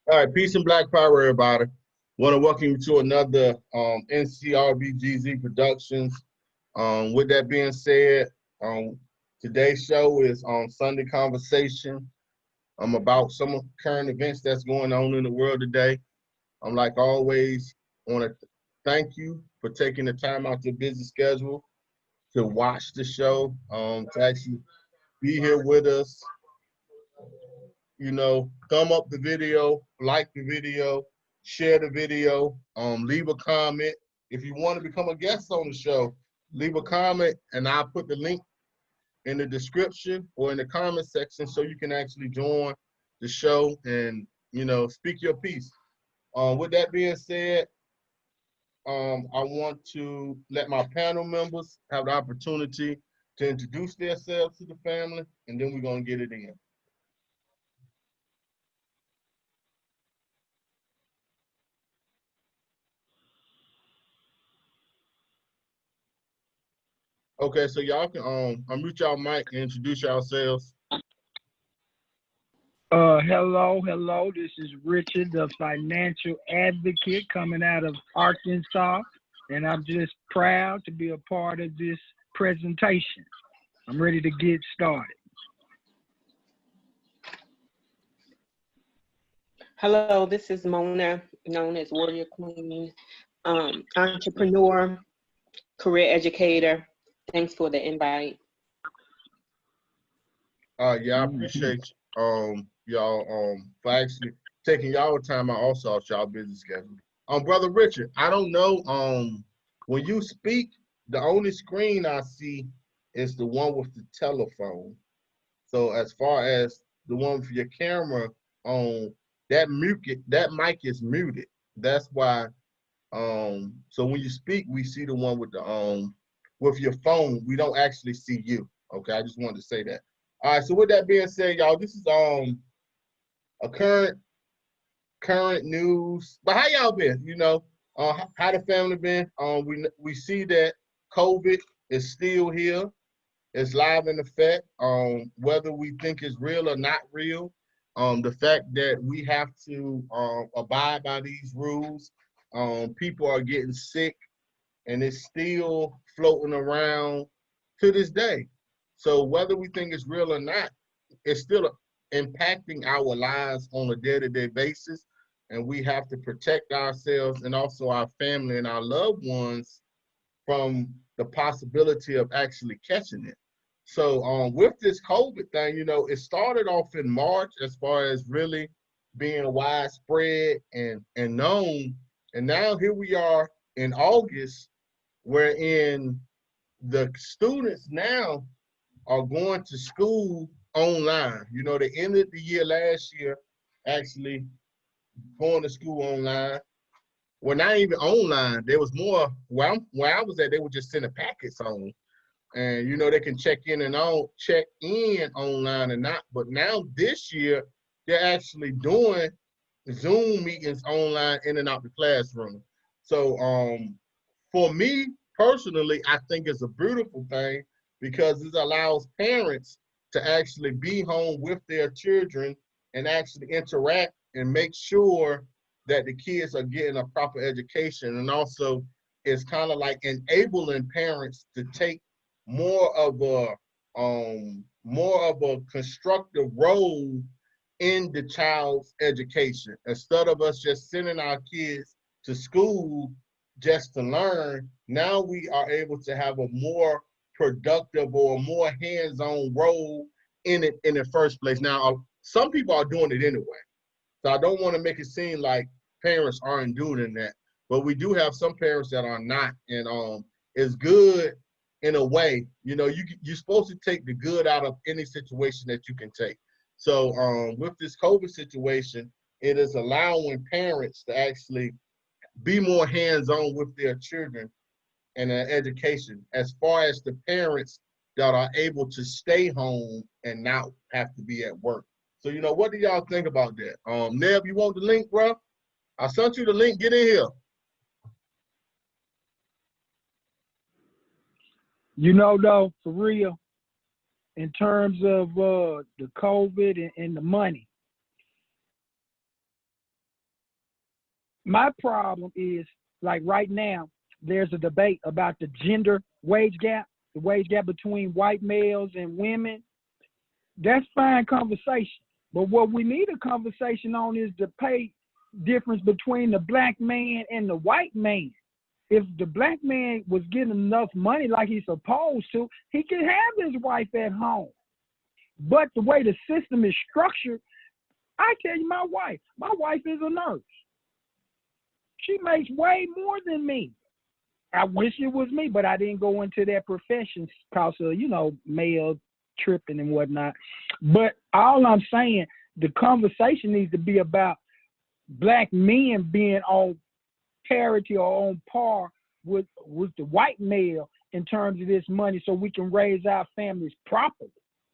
All right, peace and black power, everybody. Want to welcome you to another NCRBGZ Productions. With that being said, today's show is on Sunday Conversation. About some current events that's going on in the world today. Like always, I want to thank you for taking the time out your busy schedule to watch the show, to actually be here with us. Thumb up the video, like the video, share the video, leave a comment. If you want to become a guest on the show, leave a comment and I'll put the link in the description or in the comment section so you can actually join the show and, speak your piece. With that being said, I want to let my panel members have the opportunity to introduce themselves to the family, and then we're going to get it in. Okay, so y'all can unmute y'all mic and introduce yourselves. Hello. This is Richard, the financial advocate coming out of Arkansas, and I'm just proud to be a part of this presentation. I'm ready to get started. Hello, this is Mona, known as Warrior Queen, entrepreneur, career educator. Thanks for the invite. Yeah, I appreciate y'all for actually taking y'all time out also off y'all busy schedule. Brother Richard, I don't know, when you speak, the only screen I see is the one with the telephone. So as far as the one for your camera on, that mic is muted. That's why. So when you speak, we see the one with your phone. We don't actually see you. Okay, I just wanted to say that. All right. So with that being said, y'all, this is a current news. But how y'all been? How the family been? We see that COVID is still here. It's live in effect. Whether we think it's real or not real, the fact that we have to abide by these rules, people are getting sick, and it's still floating around to this day. So whether we think it's real or not, it's still impacting our lives on a day-to-day basis, and we have to protect ourselves and also our family and our loved ones from the possibility of actually catching it. So with this COVID thing, it started off in March as far as really being widespread and known. And now here we are in August, wherein the students now are going to school online. They ended the year last year actually going to school online. Well, not even online. There was more, where I was at, they were just sending packets on. And they can check in online or not. But now this year, they're actually doing Zoom meetings online in and out the classroom. So for me personally, I think it's a beautiful thing because this allows parents to actually be home with their children and actually interact and make sure that the kids are getting a proper education. And also it's kind of like enabling parents to take more of a constructive role in the child's education. Instead of us just sending our kids to school just to learn, now we are able to have a more productive or more hands-on role in it in the first place. Now, some people are doing it anyway. So I don't want to make it seem like parents aren't doing that, but we do have some parents that are not. And it's good in a way. You're supposed to take the good out of any situation that you can take. So with this COVID situation, it is allowing parents to actually be more hands-on with their children and their education, as far as the parents that are able to stay home and not have to be at work. So, what do y'all think about that? Neb, you want the link, bro? I sent you the link. Get in here. Though, for real, in terms of the COVID and the money, My problem is, like right now, there's a debate about the gender wage gap, the wage gap between white males and women. That's fine conversation. But what we need a conversation on is the pay difference between the black man and the white man. If the black man was getting enough money like he's supposed to, he could have his wife at home. But the way the system is structured, I tell you, my wife is a nurse. She makes way more than me. I wish it was me, but I didn't go into that profession because of, male tripping and whatnot. But all I'm saying, the conversation needs to be about black men being on parity or on par with the white male in terms of this money, so we can raise our families properly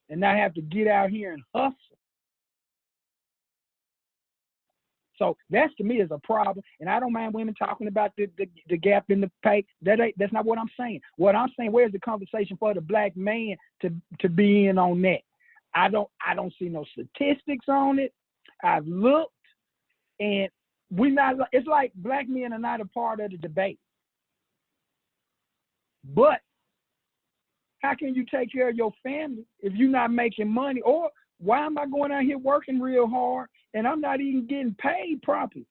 and not have to get out here and hustle. So that's, to me, is a problem. And I don't mind women talking about the gap in the pay. That's not what I'm saying. What I'm saying, where's the conversation for the black man to be in on that? I don't see no statistics on it. I've looked, and it's like black men are not a part of the debate. But how can you take care of your family if you're not making money? Or why am I going out here working real hard and I'm not even getting paid properly?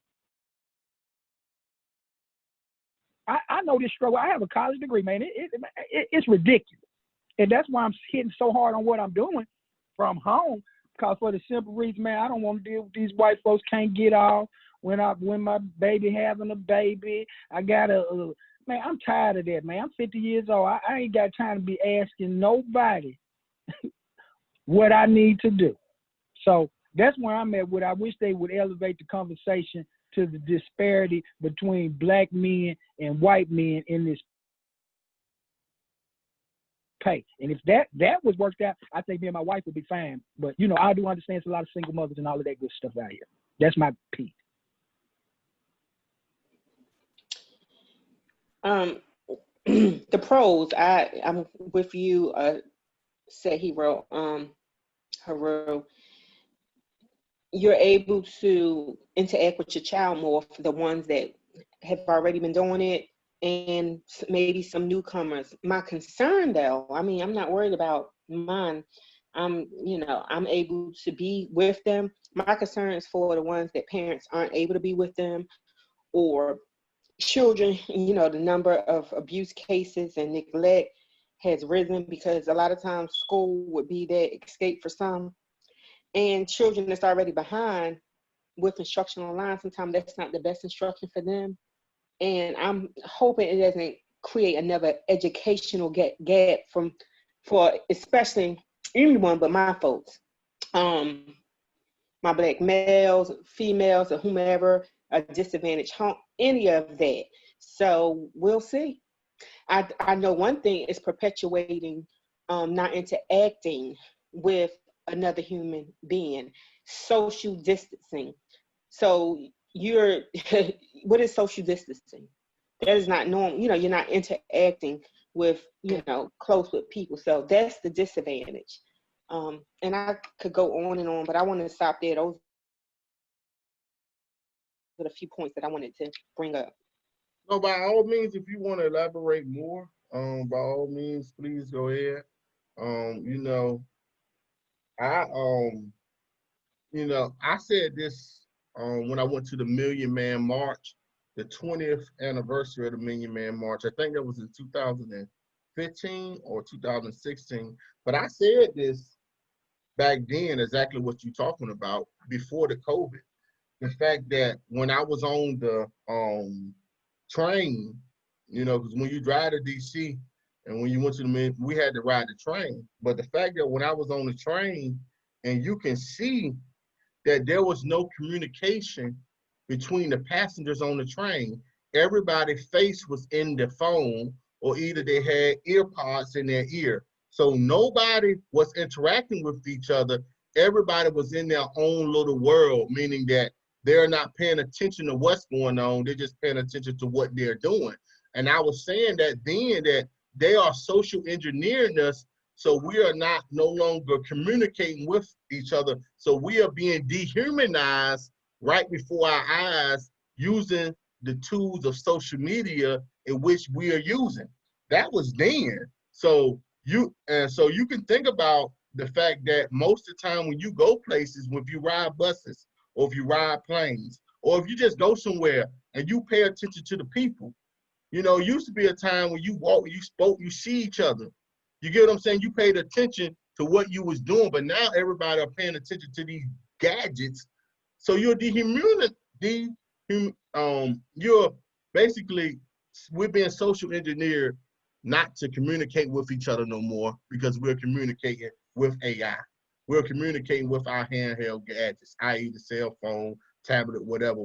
I know this struggle. I have a college degree, man. It's ridiculous. And that's why I'm hitting so hard on what I'm doing from home, because for the simple reason, man, I don't want to deal with these white folks can't get off when my baby having a baby. I got man, I'm tired of that, man. I'm 50 years old. I ain't got time to be asking nobody what I need to do. So that's where I'm at with. I wish they would elevate the conversation to the disparity between black men and white men in this pay. And if that was worked out, I think me and my wife would be fine. But, I do understand it's a lot of single mothers and all of that good stuff out here. That's my piece. The pros, I'm with you, said hero, Haru. You're able to interact with your child more for the ones that have already been doing it, and maybe some newcomers. My concern, though, I'm not worried about mine. I'm able to be with them. My concern is for the ones that parents aren't able to be with them, or children. The number of abuse cases and neglect has risen because a lot of times school would be that escape for some. And children that's already behind with instructional lines, sometimes that's not the best instruction for them. And I'm hoping it doesn't create another educational gap for especially anyone but my folks, my black males, females, or whomever, a disadvantaged home, any of that. So we'll see. I know one thing is perpetuating not interacting with another human being, social distancing. So what is social distancing? That is not normal. You're not interacting with, close with people. So that's the disadvantage. And I could go on and on, but I want to stop there. Those are a few points that I wanted to bring up. No, by all means, if you want to elaborate more, by all means, please go ahead. I said this when I went to the Million Man March, the 20th anniversary of the Million Man March. I think that was in 2015 or 2016. But I said this back then, exactly what you're talking about, before the COVID. The fact that when I was on the train, because when you drive to DC and when you went to the, we had to ride the train. But the fact that when I was on the train, and you can see that there was no communication between the passengers on the train. Everybody's face was in the phone, or either they had ear pods in their ear. So nobody was interacting with each other. Everybody was in their own little world, meaning that they're not paying attention to what's going on. They're just paying attention to what they're doing. And I was saying that then that they are social engineering us, so we are no longer communicating with each other. So we are being dehumanized right before our eyes, using the tools of social media in which we are using. That was then. So you can think about the fact that most of the time when you go places, if you ride buses or if you ride planes, or if you just go somewhere and you pay attention to the people, you know, it used to be a time when you walk, you spoke, you see each other. You get what I'm saying? You paid attention to what you was doing, but now everybody are paying attention to these gadgets. So you're you're basically, we're being social engineered not to communicate with each other no more because we're communicating with AI. We're communicating with our handheld gadgets, i.e. the cell phone, tablet, whatever,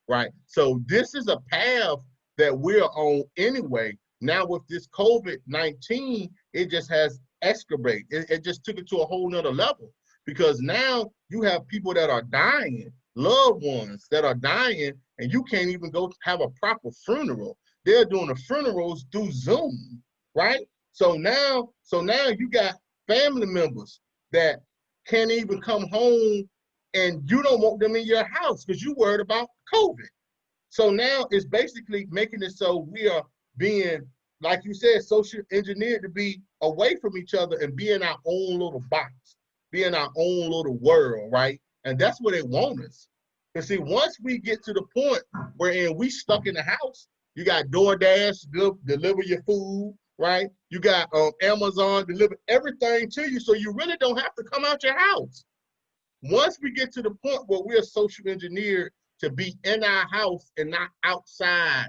right? So this is a path that we're on anyway. Now with this COVID-19, it just has escalated. It just took it to a whole nother level because now you have people that are dying, loved ones that are dying, and you can't even go have a proper funeral. They're doing the funerals through Zoom, right? So now you got family members that can't even come home and you don't want them in your house because you're worried about COVID. So now it's basically making it so we are being, like you said, social engineered to be away from each other and be in our own little box, be in our own little world, right? And that's where they want us. And see, once we get to the point wherein we stuck in the house, you got DoorDash, deliver your food, right? You got Amazon, deliver everything to you, so you really don't have to come out your house. Once we get to the point where we're social engineered to be in our house and not outside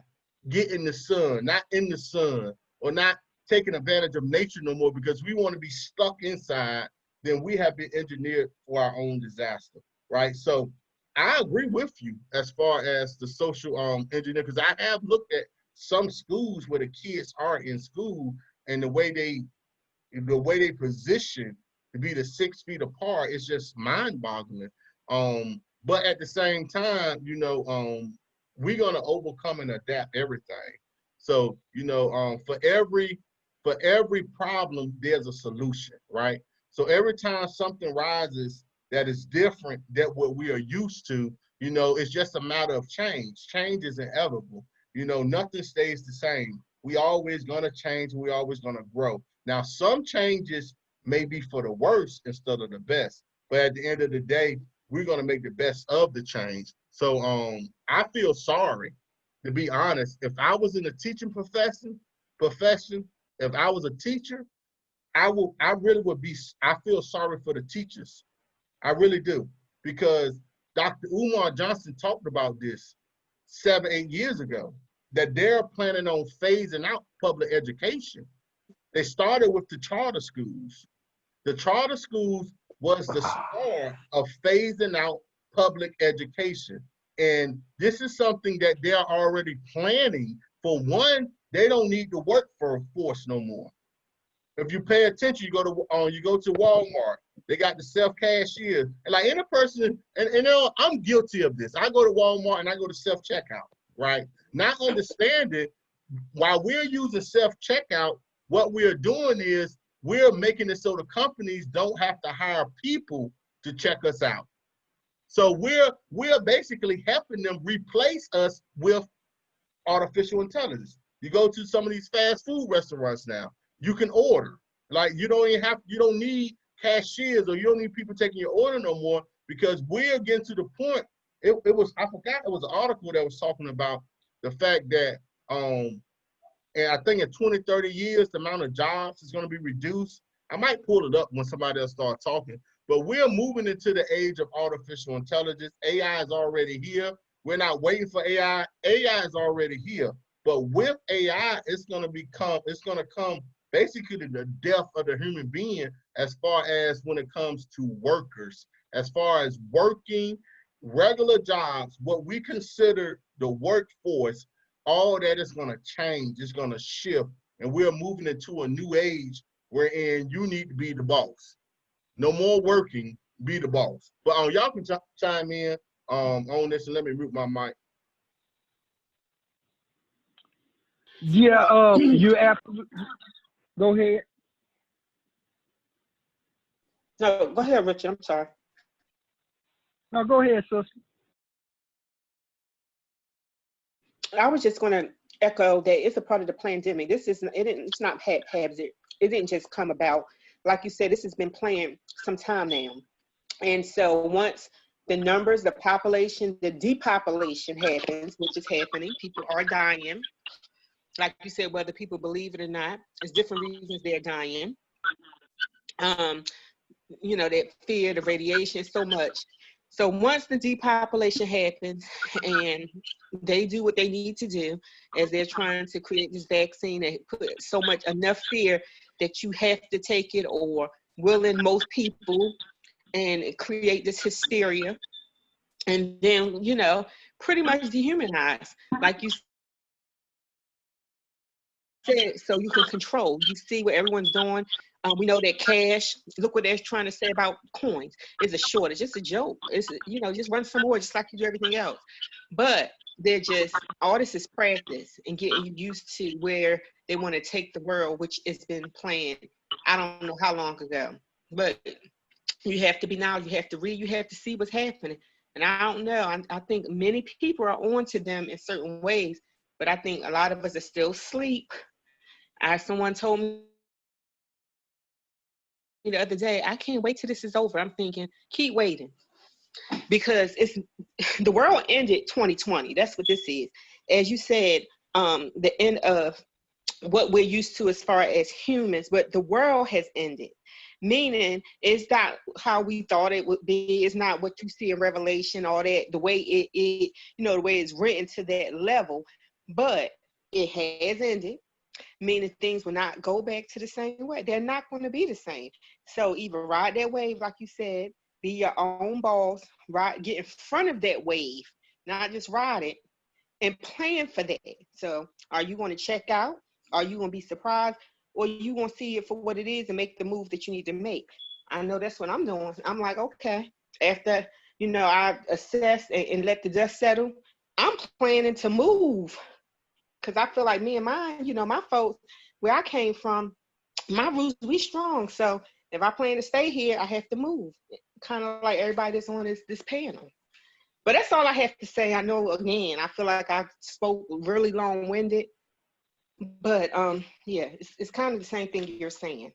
getting the sun, not in the sun, or not taking advantage of nature no more because we want to be stuck inside, then we have been engineered for our own disaster, right? So I agree with you as far as the social engineer, because I have looked at some schools where the kids are in school and the way they position to be the 6 feet apart is just mind-boggling. But at the same time, you know, we're gonna overcome and adapt everything. So, you know, for every problem, there's a solution, right? So every time something rises that is different than what we are used to, you know, it's just a matter of change. Change is inevitable. You know, nothing stays the same. We always gonna change and we always gonna grow. Now, some changes may be for the worse instead of the best, but at the end of the day, we're gonna make the best of the change. So I feel sorry, to be honest. If I was in the teaching profession, if I was a teacher, I really would be, I feel sorry for the teachers. I really do. Because Dr. Umar Johnson talked about this 7, 8 years ago, that they're planning on phasing out public education. They started with the charter schools. The charter schools was the start of phasing out public education. And this is something that they're already planning. For one, they don't need to work for a force no more. If you pay attention, you go to Walmart. They got the self-cashier. And like any person, and you know, I'm guilty of this. I go to Walmart and I go to self-checkout, right? Not understanding while we're using self-checkout, what we're doing is we're making it so the companies don't have to hire people to check us out. So we're basically helping them replace us with artificial intelligence. You go to some of these fast food restaurants now, you can order. Like you don't need cashiers or you don't need people taking your order no more because we're getting to the point. I forgot, it was an article that was talking about the fact that and I think in 20, 30 years, the amount of jobs is going to be reduced. I might pull it up when somebody else starts talking, but we're moving into the age of artificial intelligence. AI is already here. We're not waiting for AI. AI is already here. But with AI, it's going to come basically to the death of the human being as far as when it comes to workers, as far as working regular jobs, what we consider the workforce, all that is going to change. It's going to shift. And we're moving into a new age wherein you need to be the boss. No more working, be the boss. But y'all can chime in on this and let me mute my mic. Yeah, you absolutely. Go ahead. No, go ahead, Richard. I'm sorry. No, go ahead, sister. I was just going to echo that it's a part of the pandemic. It's not haphazard. It didn't just come about. Like you said, this has been playing some time now. And so once the numbers, the population, the depopulation happens, which is happening, people are dying. Like you said, whether people believe it or not, there's different reasons they're dying. That fear, the radiation, so much. So once the depopulation happens and they do what they need to do as they're trying to create this vaccine and put enough fear that you have to take it or willing most people and create this hysteria and then, pretty much dehumanize, like you said, so you can control. You see what everyone's doing. We know that cash, look what they're trying to say about coins. It's a shortage. It's a joke. It's, just run some more just like you do everything else. But all this is practice and getting you used to where they want to take the world, which has been planned, I don't know how long ago. But you have to be knowledgeable. You have to read. You have to see what's happening. And I don't know. I think many people are on to them in certain ways, but I think a lot of us are still asleep. Someone told me the other day, I can't wait till this is over. I'm thinking, keep waiting, because the world ended 2020. That's what this is. As you said, the end of what we're used to as far as humans, but the world has ended. Meaning it's not how we thought it would be. It's not what you see in Revelation, all that, the way it the way it's written to that level, but it has ended. Meaning things will not go back to the same way. They're not going to be the same. So either ride that wave, like you said, be your own boss, get in front of that wave, not just ride it, and plan for that. So are you going to check out? Are you going to be surprised? Or you going to see it for what it is and make the move that you need to make? I know that's what I'm doing. I'm like, okay, after, I assess and let the dust settle, I'm planning to move. Because I feel like me and mine, my folks, where I came from, my roots, we strong. So if I plan to stay here, I have to move. Kind of like everybody that's on this panel. But that's all I have to say. I know, again, I feel like I spoke really long-winded. But, yeah, it's kind of the same thing you're saying.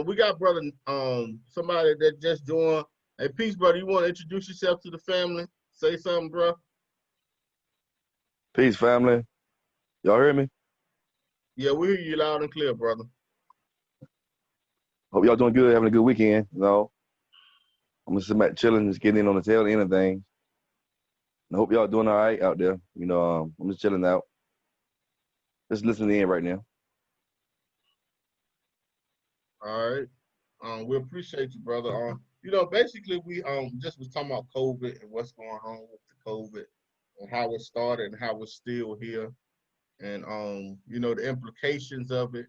We got brother, somebody that just joined. Hey, peace, brother. You want to introduce yourself to the family? Say something, bro. Peace, family. Y'all hear me? Yeah, we hear you loud and clear, brother. Hope y'all doing good, having a good weekend. I'm just sitting back chilling, just getting in on the tail end of things. I hope y'all doing all right out there. I'm just chilling out. Just listening in right now. All right. We appreciate you, brother. Basically we just was talking about COVID and what's going on with the COVID and how it started and how it's still here. And the implications of it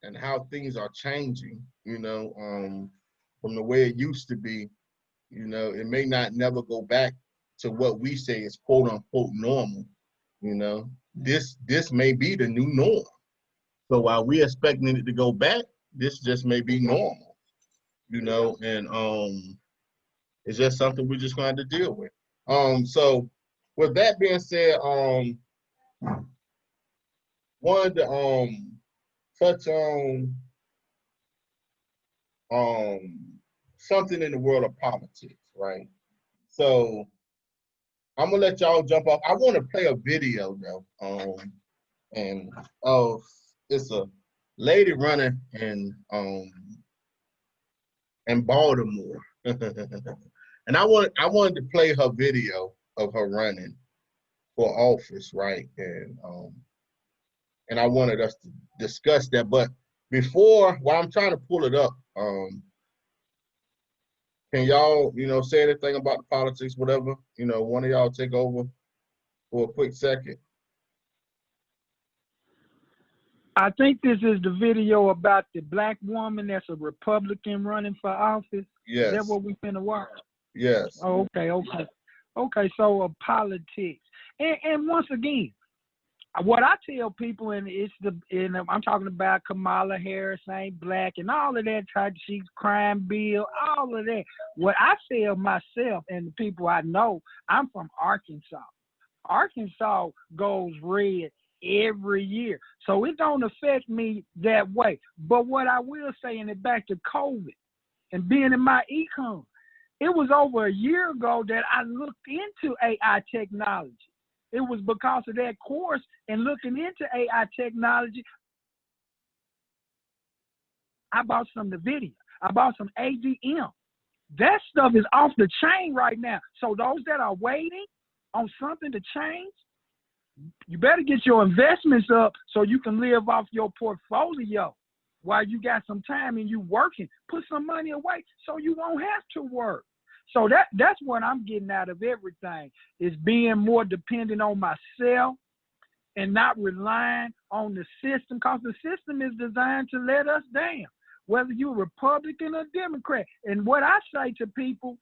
and how things are changing, from the way it used to be. It may not never go back to what we say is quote unquote normal. This may be the new norm. So while we're expecting it to go back, this just may be normal, and it's just something we're just going to have to deal with. So with that being said, wanted to touch on something in the world of politics, right? So I'm gonna let y'all jump off. I want to play a video though, and it's a lady running in Baltimore, and I wanted to play her video of her running for office, right? And I wanted us to discuss that. But while I'm trying to pull it up, can y'all, say anything about the politics, whatever? One of y'all take over for a quick second. I think this is the video about the black woman that's a Republican running for office. Yes. Is that what we finna watch? Yes. Oh, okay. So politics. And once again, what I tell people, and I'm talking about Kamala Harris ain't black and all of that type of shit, crime bill, all of that. What I tell myself and the people I know, I'm from Arkansas. Arkansas goes red every year, so it don't affect me that way. But what I will say, and it back to COVID and being in my econ, it was over a year ago that I looked into AI technology. It was because of that course and looking into AI technology, I bought some NVIDIA. I bought some ADM. That stuff is off the chain right now. So those that are waiting on something to change, you better get your investments up so you can live off your portfolio while you got some time and you working. Put some money away so you won't have to work. So that's what I'm getting out of everything, is being more dependent on myself and not relying on the system, because the system is designed to let us down, whether you're Republican or Democrat. And what I say to people,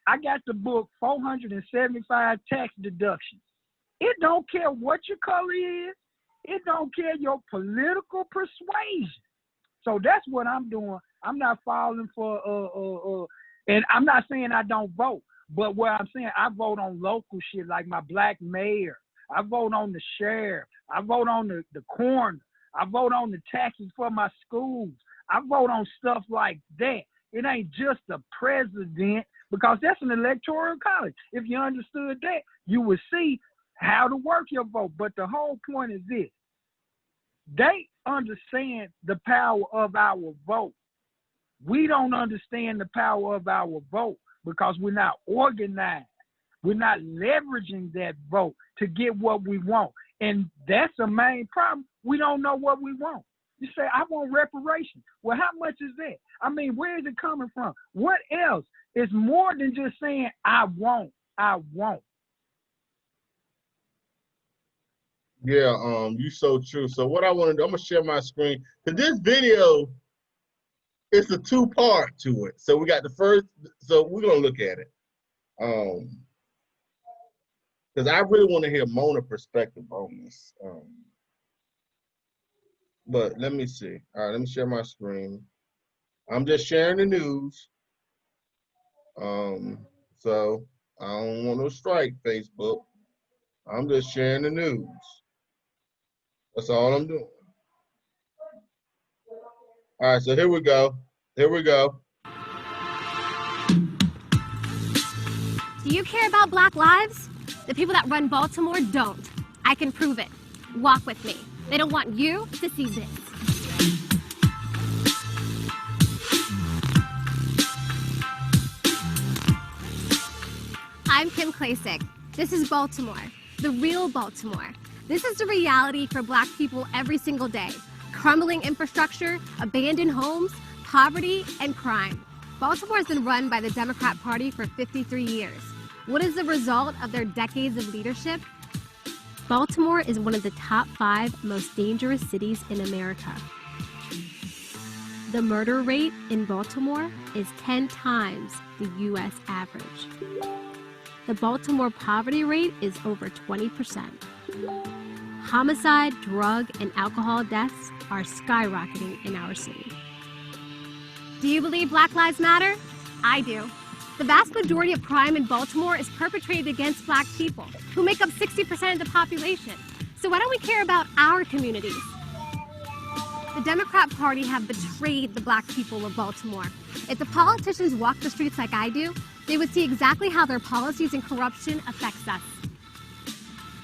I got the book 475 Tax Deductions. It don't care what your color is. It don't care your political persuasion. So that's what I'm doing. I'm not falling for and I'm not saying I don't vote, but what I'm saying, I vote on local shit like my black mayor. I vote on the sheriff. I vote on the coroner. I vote on the taxes for my schools. I vote on stuff like that. It ain't just the president, because that's an electoral college. If you understood that, you would see how to work your vote. But the whole point is this. They understand the power of our vote. We don't understand the power of our vote because we're not organized. We're not leveraging that vote to get what we want. And that's the main problem. We don't know what we want. You say, I want reparations. Well, how much is that? I mean, where is it coming from? What else? It's more than just saying, I want. Yeah, you so true. So what I want to do, I'm gonna share my screen, because this video, it's a two-part to it. So we got the first, so we're gonna look at it. Because I really want to hear Mona's perspective on this. But let me see. All right, let me share my screen. I'm just sharing the news. So I don't want no strike, Facebook. I'm just sharing the news. That's all I'm doing. All right, so here we go. Here we go. Do you care about Black lives? The people that run Baltimore don't. I can prove it. Walk with me. They don't want you to see this. I'm Kim Klacik. This is Baltimore, the real Baltimore. This is the reality for Black people every single day. Crumbling infrastructure, abandoned homes, poverty, and crime. Baltimore has been run by the Democrat Party for 53 years. What is the result of their decades of leadership? Baltimore is one of the top 5 most dangerous cities in America. The murder rate in Baltimore is 10 times the U.S. average. The Baltimore poverty rate is over 20%. Homicide, drug, and alcohol deaths are skyrocketing in our city. Do you believe Black Lives Matter? I do. The vast majority of crime in Baltimore is perpetrated against Black people, who make up 60% of the population. So why don't we care about our communities? The Democrat Party have betrayed the Black people of Baltimore. If the politicians walked the streets like I do, they would see exactly how their policies and corruption affects us.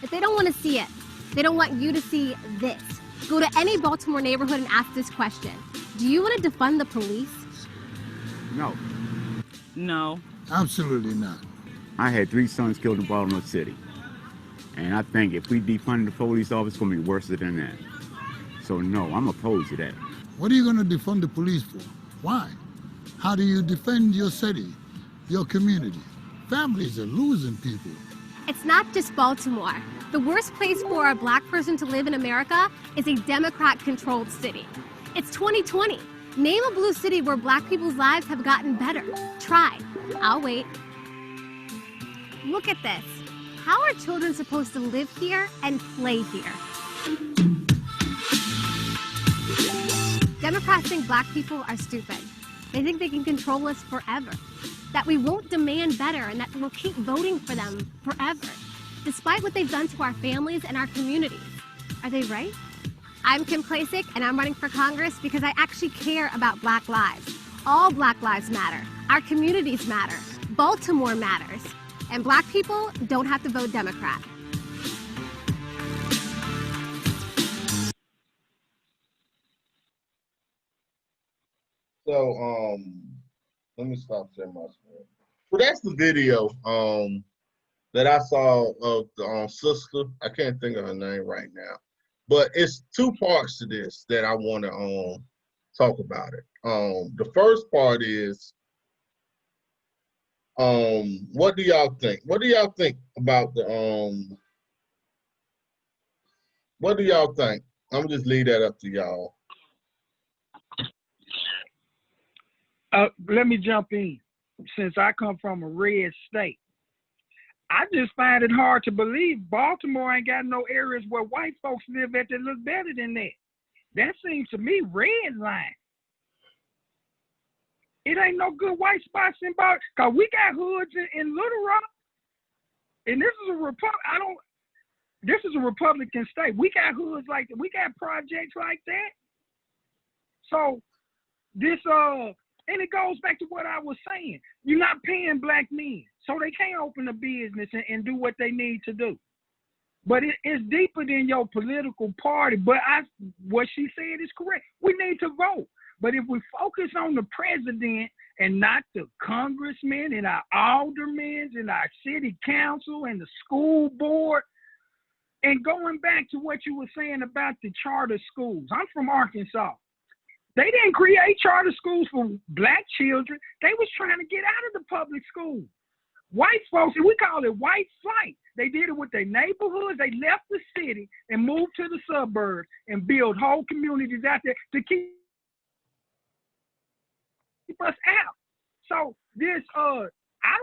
If they don't want to see it, they don't want you to see this. Go to any Baltimore neighborhood and ask this question. Do you want to defund the police? No. No. Absolutely not. I had 3 sons killed in Baltimore City. And I think if we defund the police office, it's going to be worse than that. So no, I'm opposed to that. What are you going to defund the police for? Why? How do you defend your city, your community? Families are losing people. It's not just Baltimore. The worst place for a Black person to live in America is a Democrat-controlled city. It's 2020. Name a blue city where Black people's lives have gotten better. Try. I'll wait. Look at this. How are children supposed to live here and play here? Democrats think black people are stupid. They think they can control us forever. That we won't demand better and that we'll keep voting for them forever, despite what they've done to our families and our communities. Are they right? I'm Kim Klacik, and I'm running for Congress because I actually care about black lives. All black lives matter. Our communities matter. Baltimore matters. And black people don't have to vote Democrat. So, let me stop sharing my screen. So that's the video that I saw of the sister. I can't think of her name right now, but it's two parts to this that I want to talk about it. The first part is what do y'all think? What do y'all think about the what do y'all think? I'm gonna just leave that up to y'all. Let me jump in. Since I come from a red state, I just find it hard to believe Baltimore ain't got no areas where white folks live at that look better than that. That seems to me red line. It ain't no good white spots in Baltimore, cause we got hoods in Little Rock, and this is a Republican state. We got hoods like that. We got projects like that. So this and it goes back to what I was saying. You're not paying black men, so they can't open a business and do what they need to do. But it's deeper than your political party. But what she said is correct. We need to vote. But if we focus on the president and not the congressmen and our aldermen and our city council and the school board, and going back to what you were saying about the charter schools. I'm from Arkansas. They didn't create charter schools for black children. They was trying to get out of the public school. White folks, we call it white flight. They did it with their neighborhoods. They left the city and moved to the suburbs and built whole communities out there to keep us out. So this, I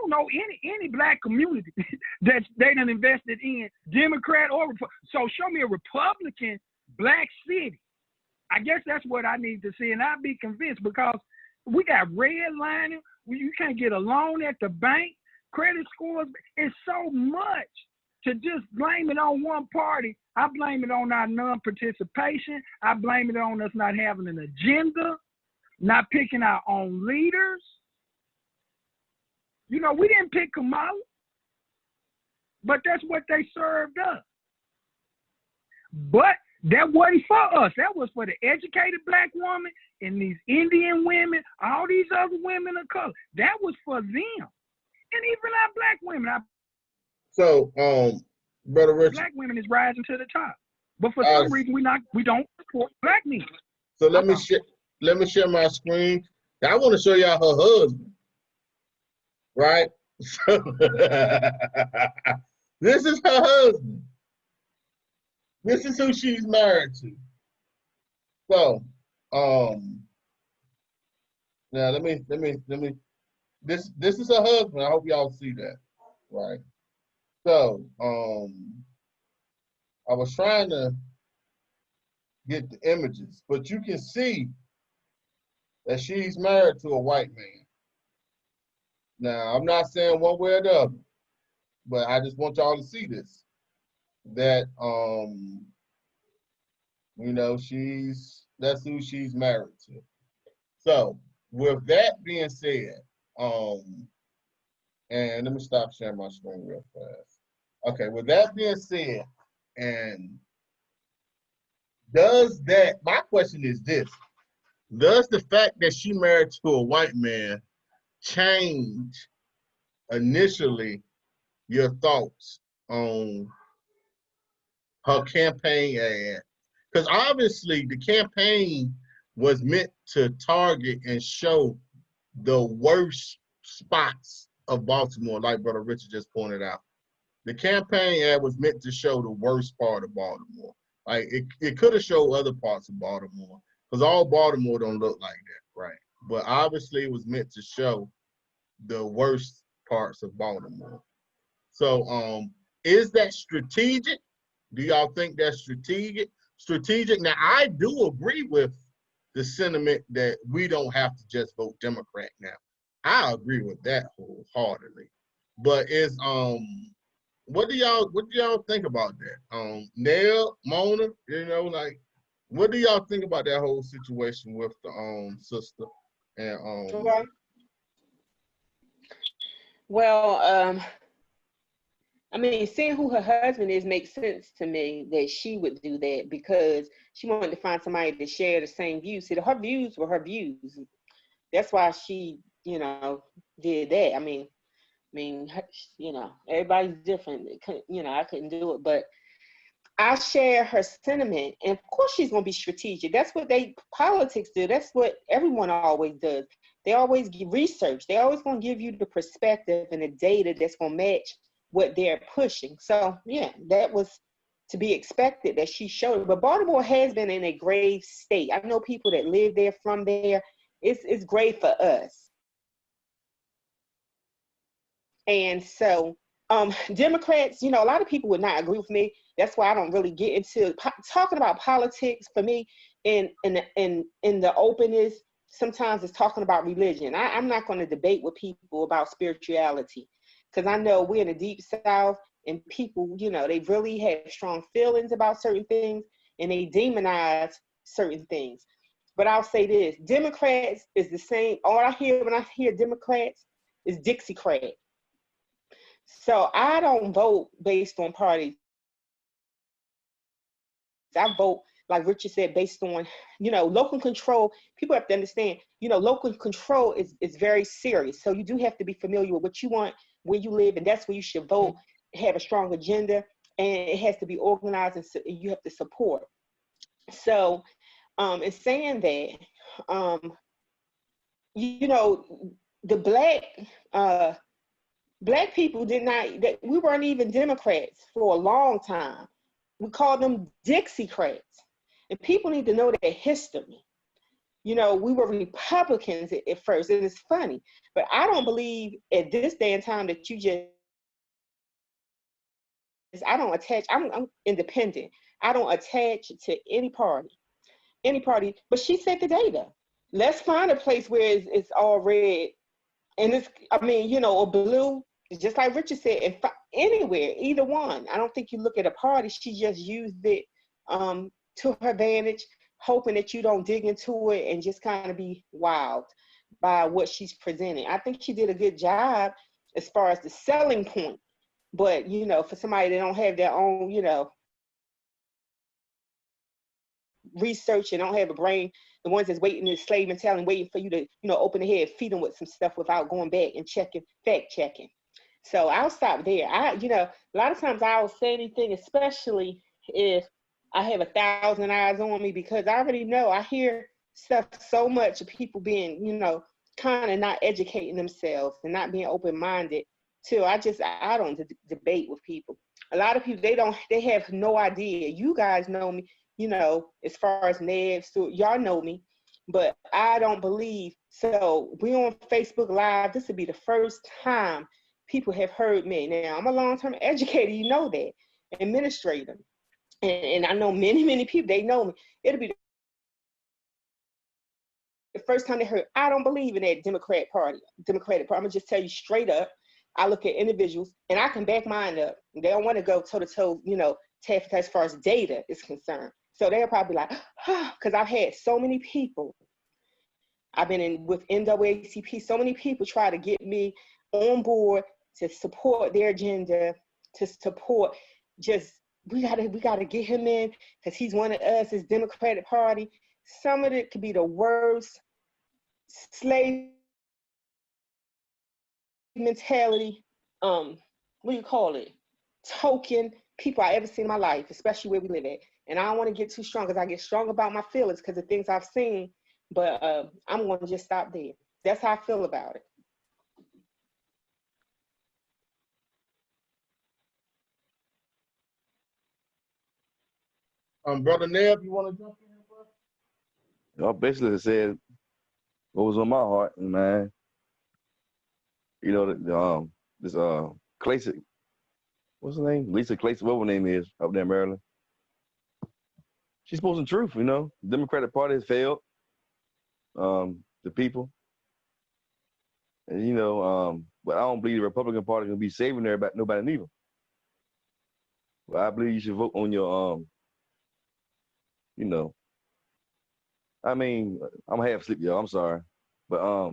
don't know any black community that they done invested in, Democrat or Republican. So show me a Republican black city. I guess that's what I need to see, and I'll be convinced because we got redlining. You can't get a loan at the bank. Credit scores. It's so much to just blame it on one party. I blame it on our non-participation. I blame it on us not having an agenda, not picking our own leaders. You know, we didn't pick Kamala, but that's what they served us. But that wasn't for us. That was for the educated black woman and these Indian women, all these other women of color. That was for them. And even our black women. So, Brother Richard. Black women is rising to the top. But for some reason we don't support black men. So let me share my screen. I want to show y'all her husband. Right? So this is her husband. This is who she's married to. So, now let me. This is her husband. I hope y'all see that, right? So, I was trying to get the images, but you can see that she's married to a white man. Now, I'm not saying one way or the other, but I just want y'all to see this. That you know, that's who she's married to. So with that being said, and let me stop sharing my screen real fast. Okay, with that being said, and my question is this: does the fact that she married to a white man change initially your thoughts on her campaign ad? Because obviously the campaign was meant to target and show the worst spots of Baltimore, like Brother Richard just pointed out. The campaign ad was meant to show the worst part of Baltimore. Like it could have showed other parts of Baltimore, because all Baltimore don't look like that, right? But obviously it was meant to show the worst parts of Baltimore. So is that strategic? Do y'all think that's strategic? Now, I do agree with the sentiment that we don't have to just vote Democrat now. I agree with that wholeheartedly. But what do y'all think about that? Nell, Mona, like, what do y'all think about that whole situation with the sister and Okay. Well, I mean, seeing who her husband is makes sense to me that she would do that because she wanted to find somebody to share the same views. See, her views were her views. That's why she, did that. I mean, everybody's different. I couldn't do it, but I share her sentiment. And of course, she's going to be strategic. That's what politics do. That's what everyone always does. They always give research. They always going to give you the perspective and the data that's going to match what they're pushing. So yeah, that was to be expected that she showed. But Baltimore has been in a grave state. I know people that live there, from there. It's grave for us. And so Democrats, a lot of people would not agree with me. That's why I don't really get into talking about politics. For me, in the openness, sometimes it's talking about religion. I'm not going to debate with people about spirituality, because I know we're in the deep South and people, they really have strong feelings about certain things and they demonize certain things. But I'll say this, Democrats is the same. All I hear when I hear Democrats is Dixiecrat. So I don't vote based on parties. I vote, like Richard said, based on, local control. People have to understand, local control is very serious. So you do have to be familiar with what you want, where you live, and that's where you should vote, have a strong agenda, and it has to be organized, and you have to support. So in saying that, the black people we weren't even Democrats for a long time. We called them Dixiecrats. And people need to know their history. We were Republicans at first, and it's funny. But I don't believe at this day and time that I'm independent. I don't attach to any party. But she said the data. Let's find a place where it's all red and or blue, just like Richard said, and anywhere, either one. I don't think you look at a party. She just used it to her advantage, hoping that you don't dig into it and just kind of be wowed by what she's presenting. I think she did a good job as far as the selling point. But, for somebody that don't have their own, research and don't have a brain, the ones that's waiting in slave mentality, waiting for you to, open the head, feed them with some stuff without going back and fact checking. So I'll stop there. A lot of times I'll say anything, especially if I have 1,000 eyes on me, because I already know I hear stuff so much of people being, kind of not educating themselves and not being open-minded too. I don't debate with people. A lot of people, they have no idea. You guys know me, as far as Ned, so y'all know me, but I don't believe. So we on Facebook Live. This would be the first time people have heard me. Now, I'm a long-term educator, that, administrator. And I know many, many people, they know me. It'll be the first time they heard, I don't believe in that Democratic Party. I'm going to just tell you straight up. I look at individuals, and I can back mine up. They don't want to go toe-to-toe, as far as data is concerned. So they're probably like, because I've had so many people. I've been with NAACP, so many people try to get me on board to support their agenda, to support we gotta get him in because he's one of us, his Democratic Party. Some of it could be the worst slave mentality, what do you call it? Token people I ever seen in my life, especially where we live at. And I don't want to get too strong because I get strong about my feelings because of things I've seen, but I'm going to just stop there. That's how I feel about it. Brother Neb, you want to jump in, bro? Y'all basically said what was on my heart, man. This classic what's her name? Lisa Clayson, whatever her name is, up there in Maryland. She's posting truth, you know. The Democratic Party has failed the people. And, you know, but I don't believe the Republican Party is going to be saving nobody neither. But I believe you should vote on your, you know. I mean, I'm half asleep, y'all. I'm sorry. But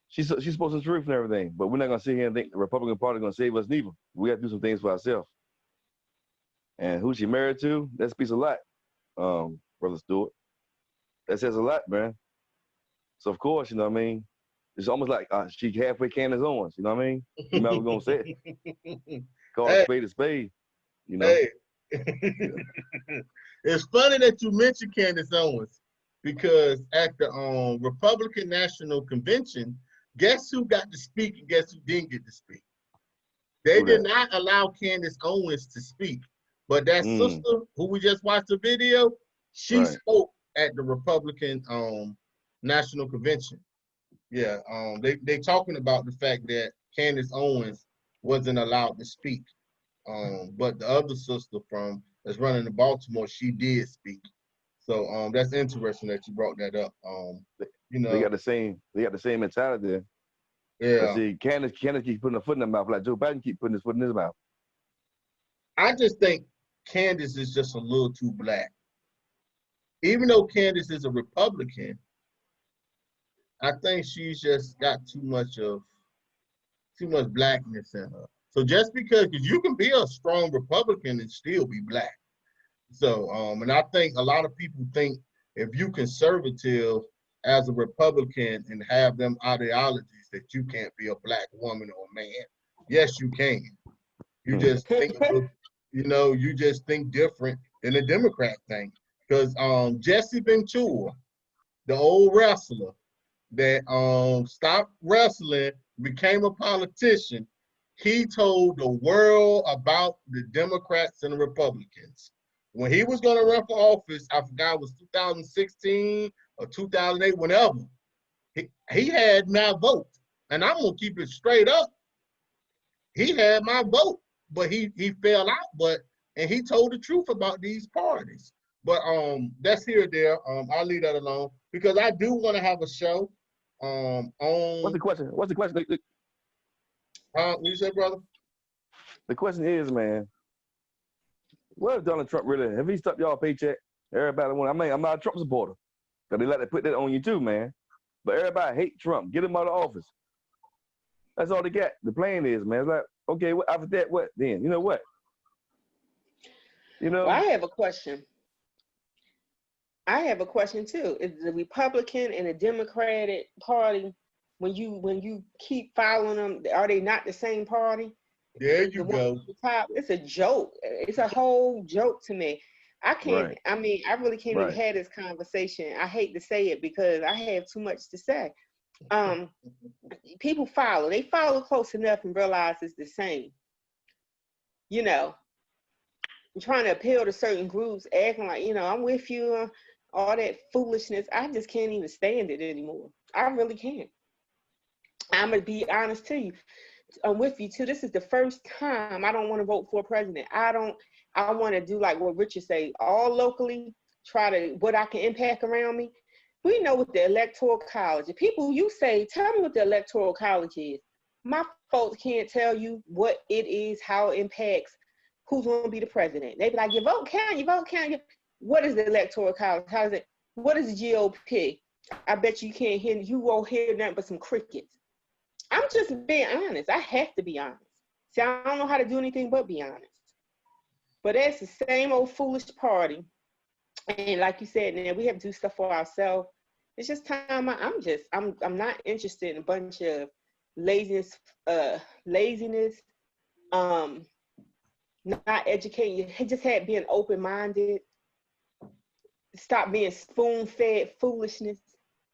she's supposed to truth and everything. But we're not going to sit here and think the Republican Party is going to save us neither. We have to do some things for ourselves. And who she married to, that speaks a lot, Brother Stewart. That says a lot, man. So, of course, you know what I mean? It's almost like she halfway Candace Owens, you know what I mean? You know what we're going to say it. Call a spade a spade, you know? Hey. It's funny that you mentioned Candace Owens because at the Republican National Convention, guess who got to speak and guess who didn't get to speak? They did not allow Candace Owens to speak, but that sister who we just watched the video, she spoke at the Republican National Convention. Yeah, they talking about the fact that Candace Owens wasn't allowed to speak, but the other sister that's running in Baltimore, she did speak. So that's interesting that you brought that up. You know, they got the same mentality there. Yeah. But see, Candace keeps putting her foot in her mouth like Joe Biden keep putting his foot in his mouth. I just think Candace is just a little too black. Even though Candace is a Republican, I think she's just got too much blackness in her. So just because you can be a strong Republican and still be black. So, and I think a lot of people think if you conservative as a Republican and have them ideologies that you can't be a black woman or man. Yes, you can. You just think, you just think different than the Democrat thing. Because Jesse Ventura, the old wrestler that stopped wrestling, became a politician, he told the world about the Democrats and the Republicans. When he was going to run for office, I forgot it was 2016 or 2008, whenever, he had my vote. And I'm going to keep it straight up. He had my vote, but he fell out. And he told the truth about these parties. But that's here or there. I'll leave that alone because I do want to have a show on. What's the question? What you said, brother? The question is, man, what if Donald Trump really, have he stopped y'all paycheck? Everybody I'm not a Trump supporter. Because they like to put that on you too, man. But everybody hate Trump. Get him out of office. That's all they got. The plan is, man. It's like, okay, after that, what then? You know what? You know? Well, I have a question. I have a question too. Is the Republican and the Democratic Party, when you keep following them, are they not the same party? There you go. It's a joke. It's a whole joke to me. I can't, I mean, I really can't even have this conversation. I hate to say it because I have too much to say. People they follow close enough and realize it's the same. You know, I'm trying to appeal to certain groups, acting like, I'm with you, all that foolishness. I just can't even stand it anymore. I really can't. I'm going to be honest to you. I'm with you too. This is the first time I don't want to vote for a president. I want to do like what Richard say, all locally, try to, what I can impact around me. We know what the Electoral College, the people you say, tell me what the Electoral College is. My folks can't tell you what it is, how it impacts who's going to be the president. They be like, your vote count. What is the Electoral College? How is it? What is the GOP? I bet you won't hear nothing but some crickets. I'm just being honest. I have to be honest. See, I don't know how to do anything but be honest. But that's the same old foolish party. And like you said, now we have to do stuff for ourselves. It's just time. I'm not interested in a bunch of laziness, not educating you. Just had being open-minded. Stop being spoon-fed foolishness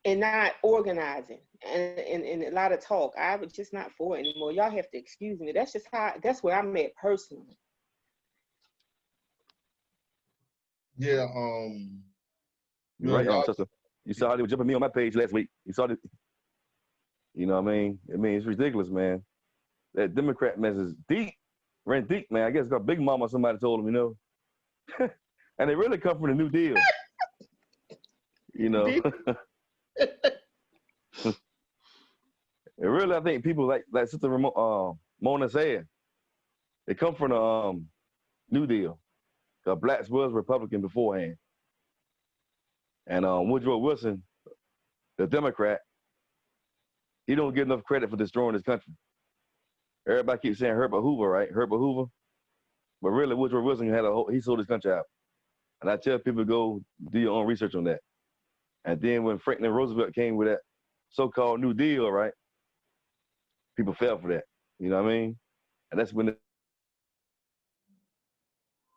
and not organizing and a lot of talk. I was just not for it anymore. Y'all have to excuse me. That's where I'm at personally. Yeah, you're right, sister. You saw how they were jumping me on my page last week. You saw it. You know what I mean? It's ridiculous, man. That Democrat mess is deep. ran deep, man. I guess got Big Mama, somebody told him, you know. And they really come from the New Deal. You know. And really, I think people like Sister Mona said, they come from the New Deal. The blacks was Republican beforehand. And Woodrow Wilson, the Democrat, he don't get enough credit for destroying this country. Everybody keeps saying Herbert Hoover, right? Herbert Hoover. But really, Woodrow Wilson he sold his country out. And I tell people, go do your own research on that. And then when Franklin Roosevelt came with that so-called New Deal, right? People fell for that. You know what I mean? And that's when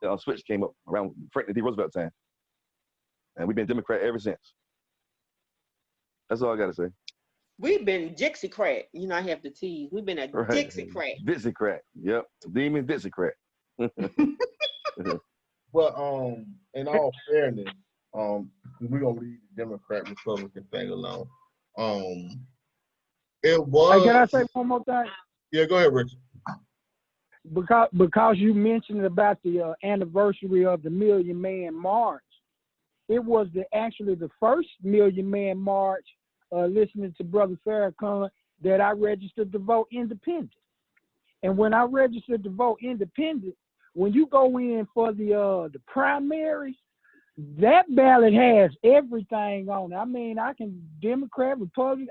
the switch came up around Franklin D. Roosevelt time. And we've been Democrat ever since. That's all I got to say. We've been Dixiecrat. You know, I have to tease. We've been a Right. Dixiecrat. Dixiecrat. Yep. Demon Dixiecrat. But in all fairness, we're gonna leave the Democrat Republican thing alone. It was. Hey, can I say one more thing? Yeah, go ahead, Richard. Because you mentioned about the anniversary of the Million Man March, it was actually the first Million Man March. Listening to Brother Farrakhan, that I registered to vote independent. And when I registered to vote independent, when you go in for the primaries, that ballot has everything on it. I mean, I can Democrat, Republican,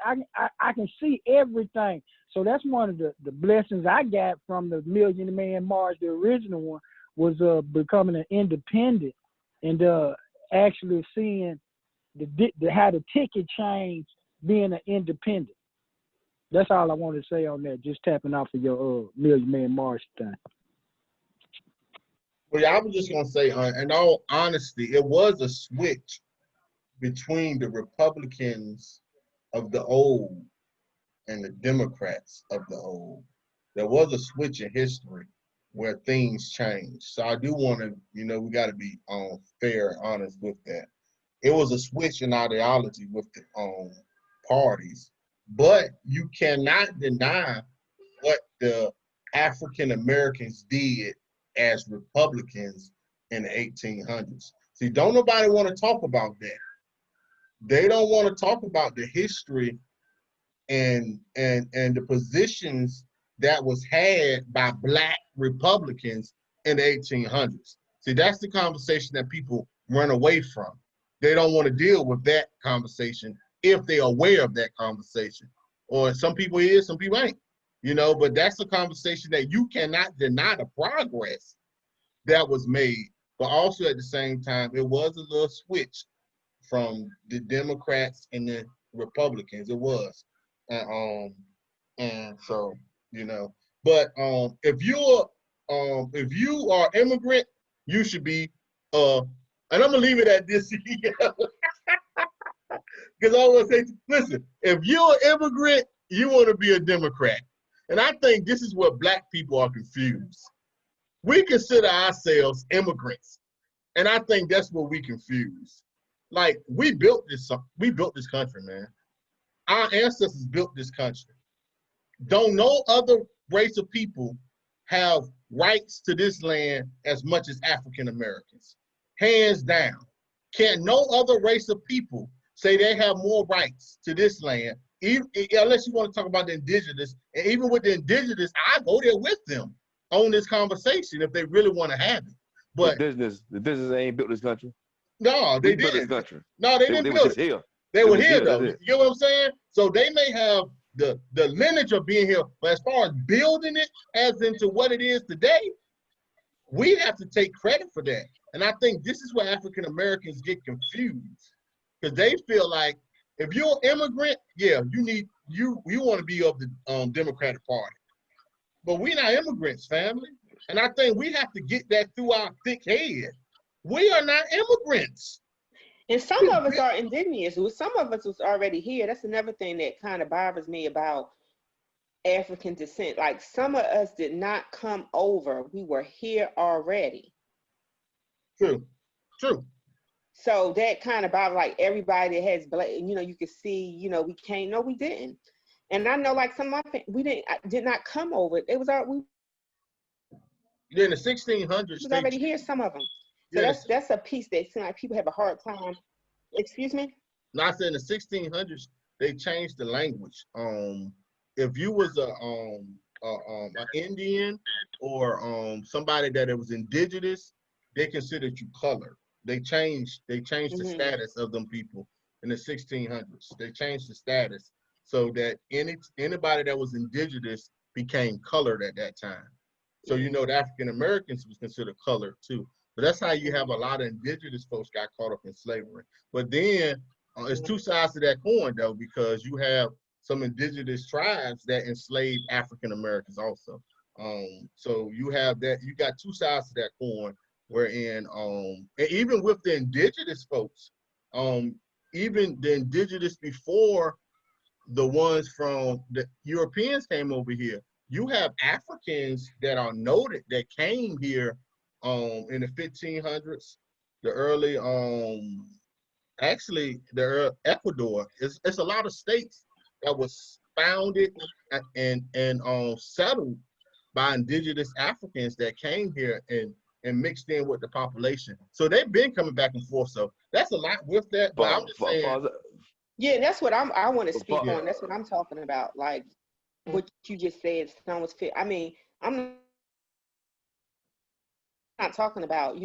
I can see everything. So that's one of the blessings I got from the Million Man March, the original one, was becoming an independent and actually seeing how the ticket changed being an independent. That's all I want to say on that. Just tapping off of your Million Man March thing. Well, yeah, I was just gonna say, in all honesty, it was a switch between the Republicans of the old and the Democrats of the old. There was a switch in history where things changed. So I do want to, we got to be fair and honest with that. It was a switch in ideology with the parties, but you cannot deny what the African Americans did as Republicans in the 1800s. See, don't nobody want to talk about that. They don't want to talk about the history and the positions that was had by Black Republicans in the 1800s. See, that's the conversation that people run away from. They don't want to deal with that conversation if they're aware of that conversation. Or some people is, some people ain't, but that's the conversation that you cannot deny the progress that was made. But also at the same time, it was a little switch from the Democrats and the Republicans. It was. And so, but if you are immigrant, you should be, and I'm gonna leave it at this. Because I want to say, listen, if you're an immigrant, you want to be a Democrat. And I think this is where Black people are confused. We consider ourselves immigrants. And I think that's what we confuse. Like, we built this country, man. Our ancestors built this country. Don't no other race of people have rights to this land as much as African Americans. Hands down. Can't no other race of people say they have more rights to this land, unless you want to talk about the indigenous. And even with the indigenous, I go there with them on this conversation if they really want to have it. But the indigenous ain't built this country. No, they built didn't. This country. No, they didn't They build were just it. here. They were here though. You get what I'm saying? So they may have the lineage of being here, but as far as building it as into what it is today, we have to take credit for that. And I think this is where African Americans get confused, because they feel like if you're an immigrant, yeah, you want to be of the Democratic Party, but we're not immigrants, family. And I think we have to get that through our thick head. We are not immigrants. And some of us are indigenous. Some of us was already here. That's another thing that kind of bothers me about African descent. Like, some of us did not come over. We were here already. True. So that kind of bothers, like, everybody that has black, you could see, we came. No, we didn't. And I know, like, some of my we did not come over. It was our In the 1600s, was already here, some of them. So yeah, that's a piece that seems like people have a hard time. Excuse me? not saying the 1600s, they changed the language. If you was an Indian or somebody that it was indigenous, they considered you colored. They changed the status of them people in the 1600s. They changed the status so that anybody that was indigenous became colored at that time. So you know the African Americans was considered colored too. But that's how you have a lot of indigenous folks got caught up in slavery. But then it's two sides to that coin though, because you have some indigenous tribes that enslaved African Americans also. So you have that, you got two sides to that coin, wherein and even with the indigenous folks, even the indigenous before the ones from the Europeans came over here, you have Africans that are noted that came here in the 1500s, the early actually the Ecuador. It's a lot of states that was founded and settled by indigenous Africans that came here and mixed in with the population. So they've been coming back and forth. So that's a lot with that. But I'm just saying. Yeah, that's what I want to speak on. That's what I'm talking about. Like what you just said, some was fit. I mean, I'm not talking about,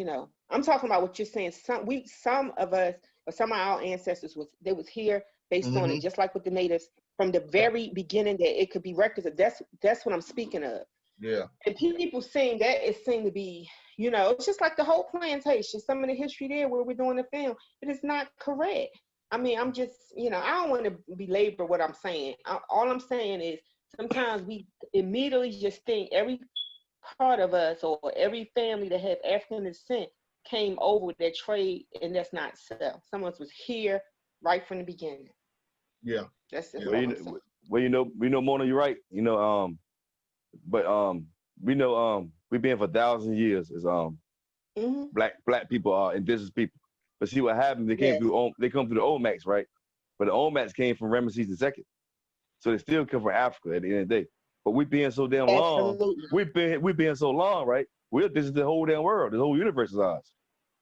I'm talking about what you're saying. Some of us, or some of our ancestors was here based on it, just like with the natives from the very beginning, that it could be records. That's what I'm speaking of. Yeah. And people saying that it seemed to be, it's just like the whole plantation, some of the history there where we're doing the film, it is not correct. I mean, I'm just, I don't want to belabor what I'm saying. All I'm saying is sometimes we immediately just think every part of us or every family that has African descent came over with that trade, and that's not so. Some of us was here right from the beginning. Yeah. That's well, Mona, you're right. But we know we've been for 1,000 years as black people, indigenous people. But see what happened? They came through. They come through the Olmecs, right? But the Olmecs came from Ramesses II, so they still come from Africa at the end of the day. But we being so damn long, we been so long, right? This is the whole damn world. The whole universe is ours.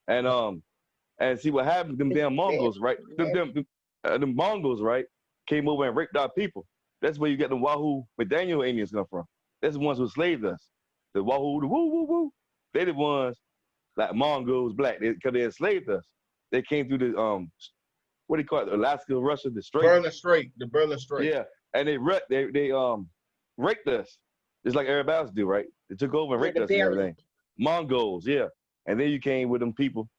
And see what happened? Them damn Mongols, right? Them Mongols, right? Came over and raped our people. That's where you get the Wahoo McDaniel Indians come from. That's the ones who enslaved us. The Wahoo, the woo woo woo. They the ones like Mongols, black, because they enslaved us. They came through the what do you call it? Alaska, Russia, the Strait. The Berlin Strait. Yeah, and they raped us, just like everybody else do, right? They took over and raped us and everything. Mongols, yeah. And then you came with them people,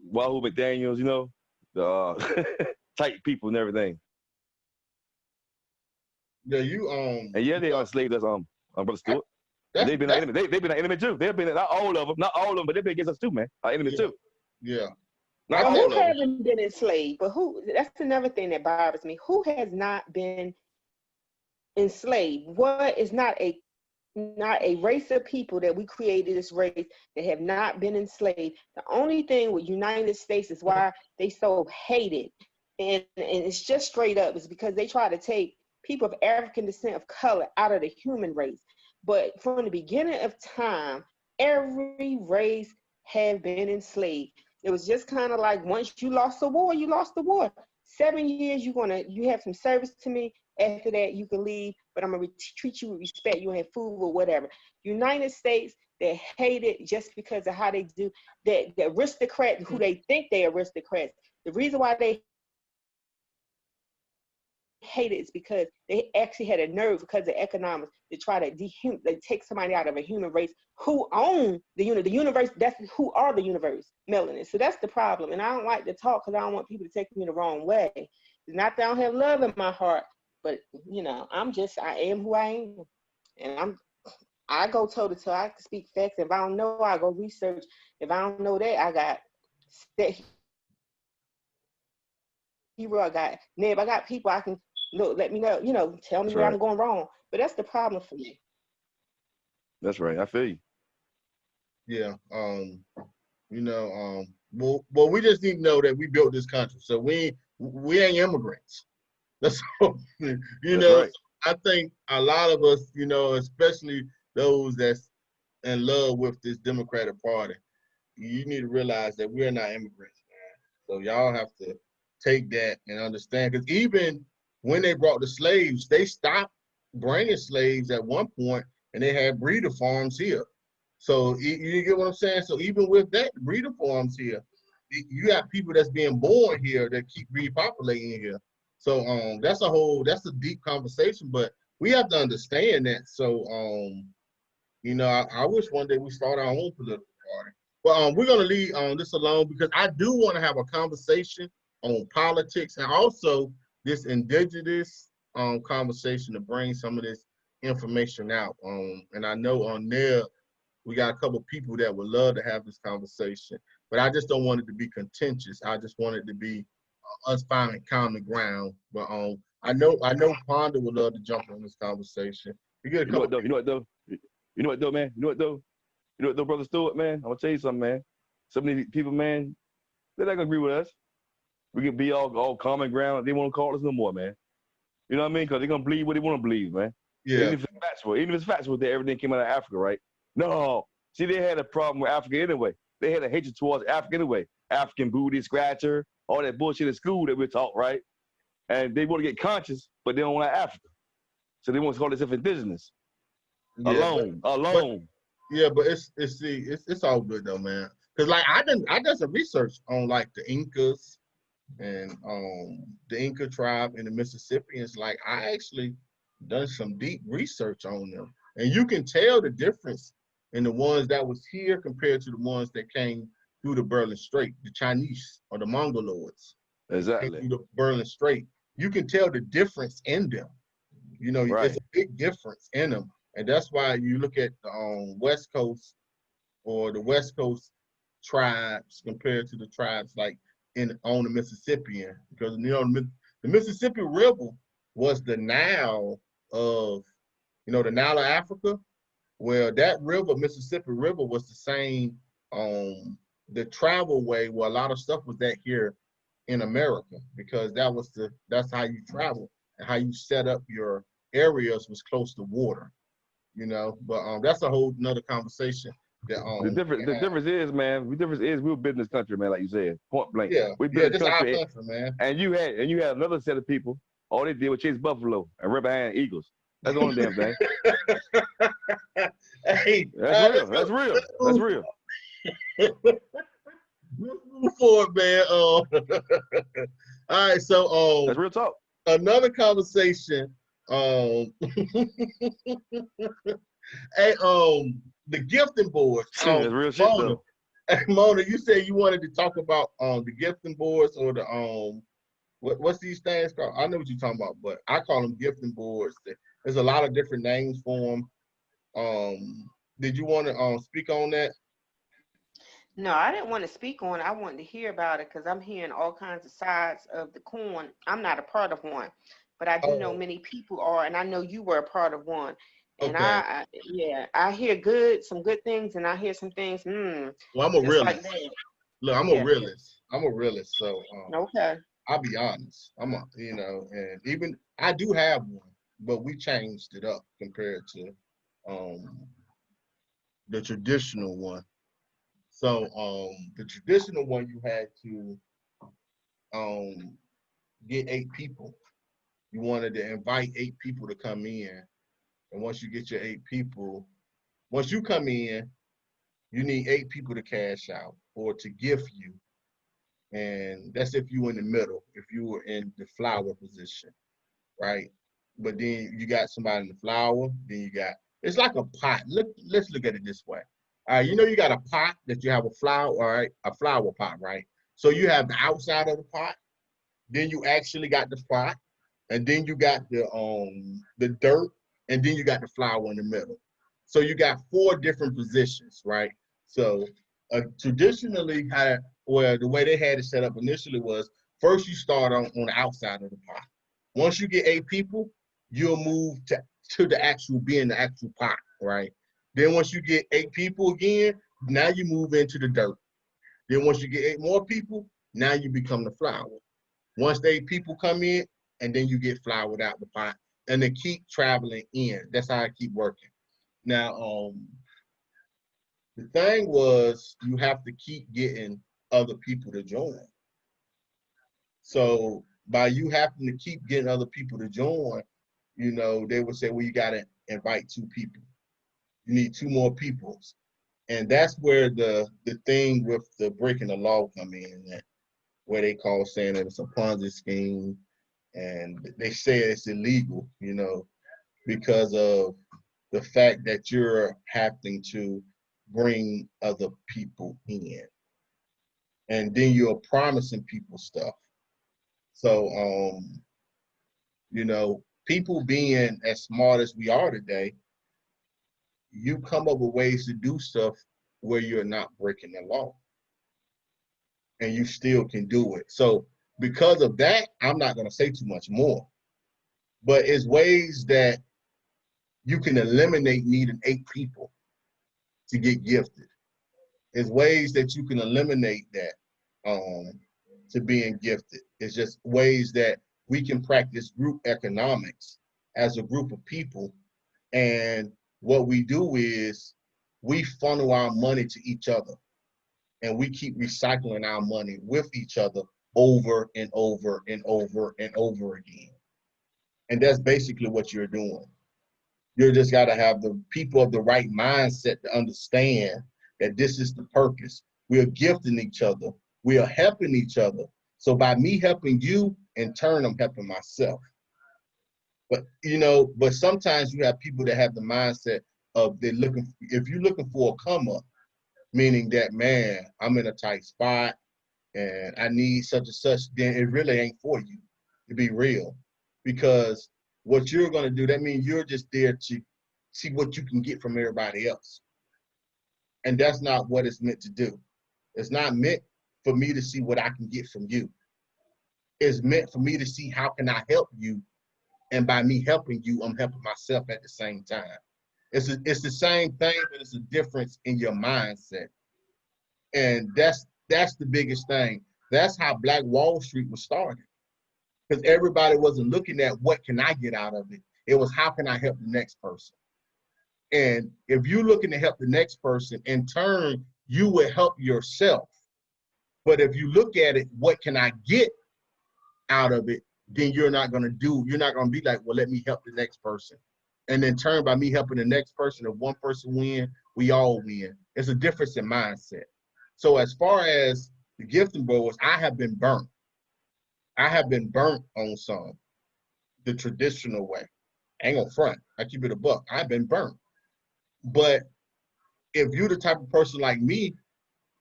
Wahoo McDaniels, the tight people and everything. Yeah, and yeah, they enslaved us, Brother Stewart. They've been our enemy. They've been our enemy too. They've been not all of them, but they've been against us too, man. Our enemy too. Yeah. Who haven't been enslaved? But who? That's another thing that bothers me. Who has not been enslaved? What is not a race of people that we created this race that have not been enslaved? The only thing with United States is why they so hated, and it's just straight up, is because they try to take people of African descent of color out of the human race. But from the beginning of time, every race have been enslaved. It was just kind of like, once you lost the war, you lost the war. 7 years, you have some service to me. After that, you can leave, but I'm gonna treat you with respect. You have food or whatever. United States, they hate it just because of how they do. The aristocrats, who they think they aristocrats, the reason why they hate it is because they actually had a nerve, because of economics, to try to take somebody out of a human race who own the universe. That's who are the universe, melanin. So that's the problem. And I don't like to talk because I don't want people to take me the wrong way. It's not that I don't have love in my heart, but I am who I am, and I go toe to toe. I can speak facts. If I don't know, I go research. If I don't know that, I got hero. I got Neb. I got people I can let me know. Tell me where I'm going wrong. But that's the problem for me. That's right. I feel you. Yeah. Well, we just need to know that we built this country, so we ain't immigrants. That's all. Right. I think a lot of us, especially those that's in love with this Democratic Party, you need to realize that we're not immigrants, man. So y'all have to take that and understand. Because even when they brought the slaves, they stopped bringing slaves at one point, and they had breeder farms here. So you get what I'm saying? So even with that, breeder farms here, you got people that's being born here that keep repopulating here. So that's a deep conversation, but we have to understand that. So I wish one day we start our own political party. But we're gonna leave this alone because I do want to have a conversation on politics and also this indigenous conversation to bring some of this information out. And I know on there we got a couple of people that would love to have this conversation, but I just don't want it to be contentious. I just want it to be us finding common ground. But I know Ponda would love to jump on this conversation. We get a You know couple. what though? You know what though? You know what though, man? You know what though? You know what though, Brother Stewart, man? I'm gonna tell you something, man. Some of these people, man, they're not gonna agree with us. We can be all common ground. They won't call us no more, man. You know what I mean? Because they're gonna believe what they want to believe, man. Yeah. Even if it's factual that everything came out of Africa, right? No. See, they had a problem with Africa anyway. They had a hatred towards Africa anyway. African booty scratcher, all that bullshit in school that we're taught, right? And they want to get conscious, but they don't like Africa. So they want to call themselves indigenous. Yeah, alone. But it's all good though, man. Cause like I done some research on like the Incas and the Inca tribe in the Mississippians. Like I actually done some deep research on them, and you can tell the difference in the ones that was here compared to the ones that came through the Berlin Strait, the Chinese or the Mongoloids. Exactly. Through the Berlin Strait, you can tell the difference in them. You know, Right. It's a big difference in them, and that's why you look at the West Coast or the West Coast tribes compared to the tribes like on the Mississippian, because the Mississippi River was the Nile of the Nile of Africa. Well, that river, Mississippi River, was the same the travel way where a lot of stuff was that here in America, because that's how you travel and how you set up your areas was close to water. But that's a whole nother conversation. The difference is, man. The difference is we were building this country, man. Like you said, point blank. Yeah, We built this this our country, country, man. and you had another set of people. All they did was chase buffalo and run behind eagles. That's the only damn thing. Hey, That's real. That's real. Let's move forward, man. All right, so That's real talk. another conversation. Hey, the gifting boards. That's real shit, Mona, though. Mona, you said you wanted to talk about the gifting boards or the what's these things called? I know what you're talking about, but I call them gifting boards. There's a lot of different names for them. Did you want to speak on that? No, I didn't want to speak on it. I wanted to hear about it because I'm hearing all kinds of sides of the coin. I'm not a part of one, but I do know many people are, and I know you were a part of one. And Okay. I hear some good things, and I hear some things. Well, I'm a Just realist. like that. Look, I'm Yeah. a realist. I'm a realist. So Okay. I'll be honest. and even I do have one, but we changed it up compared to the traditional one. So the traditional one, you had to get 8 people. You wanted to invite 8 people to come in, and once you get your 8 people, once you come in, you need 8 people to cash out or to gift you. And that's if you in the middle, if you were in the flower position, right? But then you got somebody in the flower, then you got, it's like a pot. Let's look at it this way. All right, you got a pot that you have a flower, all right, a flower pot, right? So you have the outside of the pot, then you actually got the pot, and then you got the dirt, and then you got the flower in the middle. So you got 4 different positions, right? So traditionally, the way they had it set up initially was first you start on the outside of the pot. Once you get 8 people, you'll move to the actual pot, right? Then once you get 8 people again, now you move into the dirt. Then once you get 8 more people, now you become the flower. Once the 8 people come in, and then you get flowered out the pot, and they keep traveling in. That's how I keep working. Now, The thing was, you have to keep getting other people to join. So by you having to keep getting other people to join, you know, they would say, well, you got to invite 2 people. You need 2 more people. And that's where the thing with the breaking the law come in, that where they call saying that it's a Ponzi scheme, and they say it's illegal, you know, because of the fact that you're having to bring other people in. And then you're promising people stuff. So, you know, people being as smart as we are today, you come up with ways to do stuff where you're not breaking the law. And you still can do it. So because of that, I'm not going to say too much more. But it's ways that you can eliminate needing 8 people to get gifted. It's ways that you can eliminate that to being gifted. It's just ways that we can practice group economics as a group of people. And what we do is we funnel our money to each other, and we keep recycling our money with each other over and over and over and over again. And that's basically what you're doing. You just got to have the people of the right mindset to understand that this is the purpose. We are gifting each other. We are helping each other. So by me helping you, in turn, I'm helping myself. But, you know, but sometimes you have people that have the mindset of if you're looking for a come up, meaning that, man, I'm in a tight spot and I need such and such, then it really ain't for you, to be real. Because what you're going to do, that means you're just there to see what you can get from everybody else. And that's not what it's meant to do. It's not meant for me to see what I can get from you. It's meant for me to see how can I help you. And by me helping you, I'm helping myself at the same time. It's the same thing, but it's a difference in your mindset. And that's the biggest thing. That's how Black Wall Street was started. Because everybody wasn't looking at what can I get out of it. It was how can I help the next person. And if you're looking to help the next person, in turn, you will help yourself. But if you look at it, what can I get out of it, then you're not going to be like, well, let me help the next person. And in turn, by me helping the next person, if one person win, we all win. It's a difference in mindset. So as far as the gifting boards, I have been burnt. I have been burnt on some, the traditional way. I ain't gonna front. I keep it a buck. I've been burnt. But if you're the type of person like me,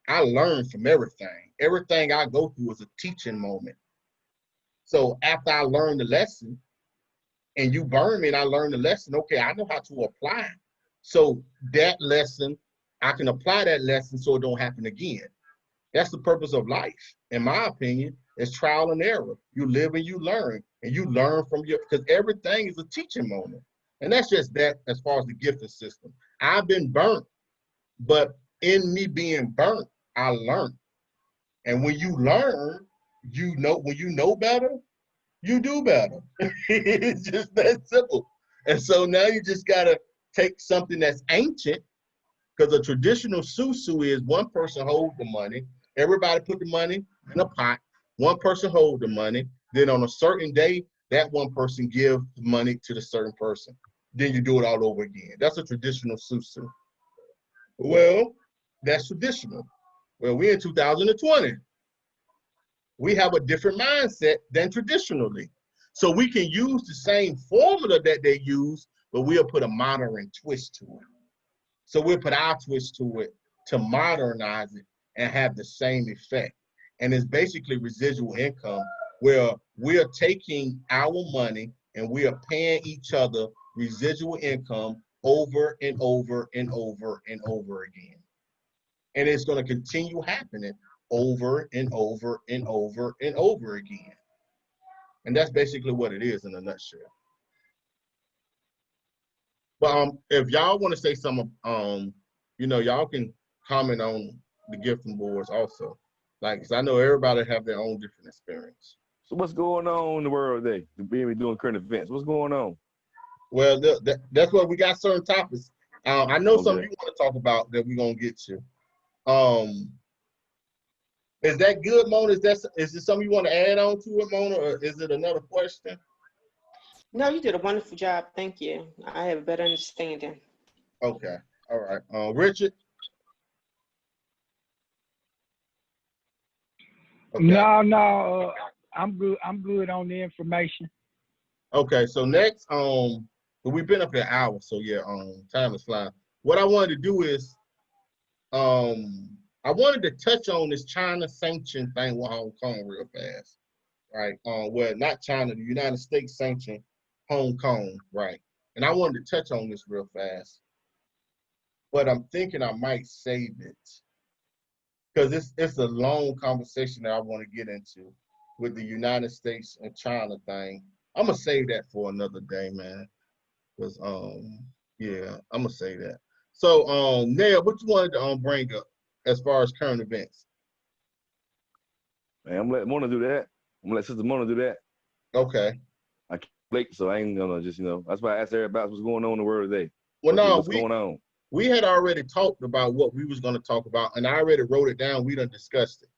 I learn from everything. Everything I go through is a teaching moment. So after I learn the lesson, and you burn me and I learn the lesson, okay, I know how to apply. So that lesson, I can apply that lesson so it don't happen again. That's the purpose of life, in my opinion, is trial and error. You live and you learn from because everything is a teaching moment. And that's just that as far as the gifting system. I've been burnt, but in me being burnt, I learned. And when you learn, when you know better, you do better. It's just that simple. And so now you just gotta take something that's ancient, because a traditional susu is one person hold the money, everybody put the money in a pot, one person hold the money, then on a certain day, that one person give the money to the certain person. Then you do it all over again. That's a traditional susu. Well, that's traditional. Well, we're in 2020. We have a different mindset than traditionally. So we can use the same formula that they use, but we'll put a modern twist to it. So we'll put our twist to it to modernize it and have the same effect. And it's basically residual income, where we're taking our money and we are paying each other residual income over and over and over and over again. And it's going to continue happening over and over and over and over again. And that's basically what it is in a nutshell. But if y'all want to say something, y'all can comment on the gifting boards also. Like, 'cause I know everybody have their own different experience. So what's going on in the world today? Being doing current events. What's going on? Well, that's what we got, certain topics. I know something Okay. you want to talk about that we're gonna get to. Is that good, Mona? Is it something you want to add on to it, Mona, or is it another question? No, you did a wonderful job. Thank you. I have a better understanding. Okay. All right. Richard. Okay. No, I'm good. I'm good on the information. Okay. So next, we've been up here an hour, so yeah, time is flying. What I wanted to do is, I wanted to touch on this China sanction thing with Hong Kong real fast, right? Well, not China, the United States sanctioned Hong Kong, right? And I wanted to touch on this real fast, but I'm thinking I might save it because it's a long conversation that I want to get into with the United States and China thing. I'm gonna save that for another day, man. Cause yeah, I'm gonna say that. So Ned, what you wanted to bring up as far as current events? Man, I'm gonna let Mona do that. I'm gonna let Sister Mona do that. Okay. I can't late, so I ain't gonna just, that's why I asked everybody what's going on in the world today. Well, no, What's going on? we had already talked about what we was gonna talk about, and I already wrote it down. We done discussed it.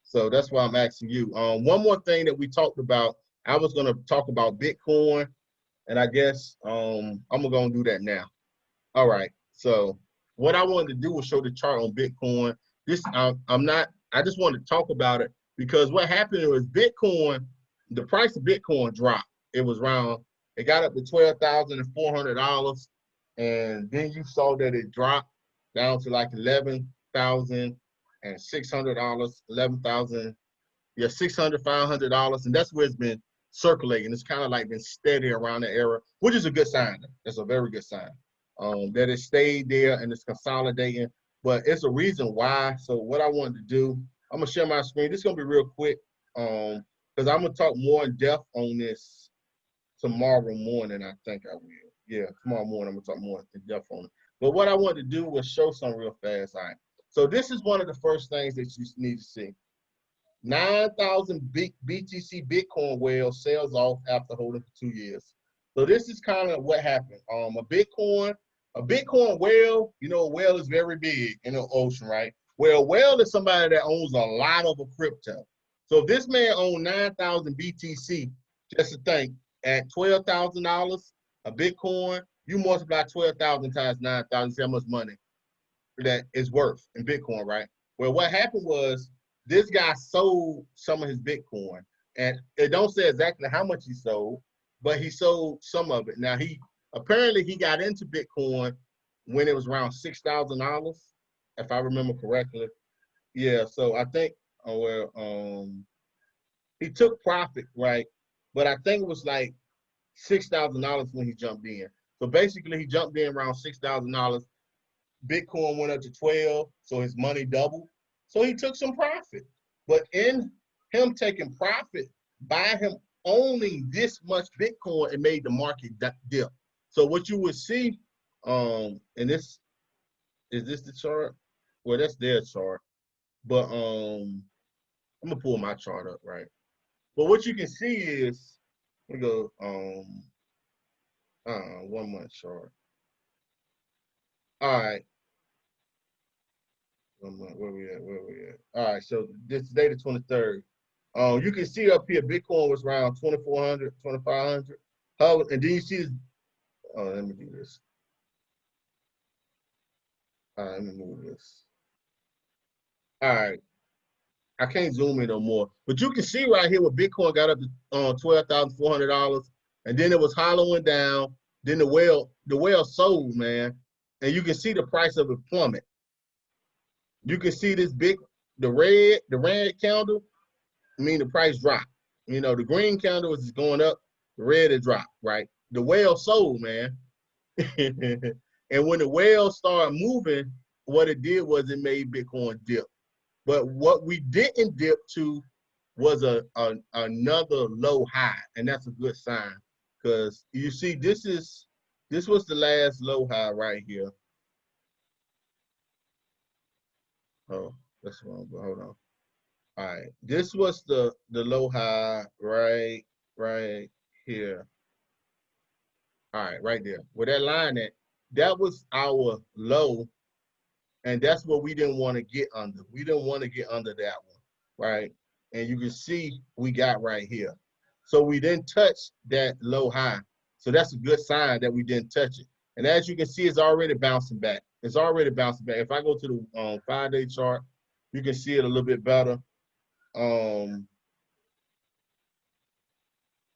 So that's why I'm asking you. One more thing that we talked about, I was gonna talk about Bitcoin, and I guess I'm gonna do that now. All right. So what I wanted to do was show the chart on Bitcoin. This I'm not. I just wanted to talk about it because what happened was Bitcoin, the price of Bitcoin dropped. It was around. It got up to $12,400, and then you saw that it dropped down to like $11,600, 11,000, yeah, $600, $500, and that's where it's been circulating. It's kind of like been steady around the area, which is a good sign. That's a very good sign. That it stayed there and it's consolidating, but it's a reason why. So what I wanted to do, I'm gonna share my screen. This is gonna be real quick, because I'm gonna talk more in depth on this tomorrow morning. I think I will. Yeah, tomorrow morning I'm gonna talk more in depth on it. But what I wanted to do was show some real fast. All right. So this is one of the first things that you need to see. 9,000 BTC Bitcoin whale sells off after holding for 2 years. So this is kind of what happened. A Bitcoin whale, a whale is very big in the ocean, right? Well, a whale is somebody that owns a lot of a crypto. So if this man owned 9,000 BTC, just to think, at $12,000 a Bitcoin, you multiply 12,000 times 9,000, see how much money that is worth in Bitcoin, right? Well, what happened was this guy sold some of his Bitcoin, and it don't say exactly how much he sold, but he sold some of it. Now he got into Bitcoin when it was around $6,000, if I remember correctly. Yeah, so I think he took profit, right? But I think it was like $6,000 when he jumped in. So basically, he jumped in around $6,000. Bitcoin went up to 12, so his money doubled. So he took some profit. But in him taking profit, by him owning this much Bitcoin, it made the market dip. So what you would see, and this is this the chart? Well, that's their chart. But I'm gonna pull my chart up, right? But what you can see is, let me go 1 month chart. All right. 1 month, where we at? All right, so this is day the 23rd. You can see up here, Bitcoin was around 2,400, 2,500. And then you see, let me do this. All right, let me move this. All right, I can't zoom in no more, but you can see right here where Bitcoin got up to $12,400, and then it was hollowing down. Then the whale sold, man, and you can see the price of it plummet. You can see this the red candle. I mean, the price dropped. The green candle is going up, the red is dropped, right? The whale sold, man. And when the whale started moving, what it did was it made Bitcoin dip. But what we didn't dip to was another low high, and that's a good sign, because you see, this was the last low high right here. Oh, that's wrong. But hold on. All right, this was the low high right here. All right, right there. Where that line at, that was our low, and that's what we didn't want to get under. We didn't want to get under that one, right? And you can see we got right here. So we didn't touch that low high. So that's a good sign that we didn't touch it. And as you can see, it's already bouncing back. It's already bouncing back. If I go to the 5-day chart, you can see it a little bit better. You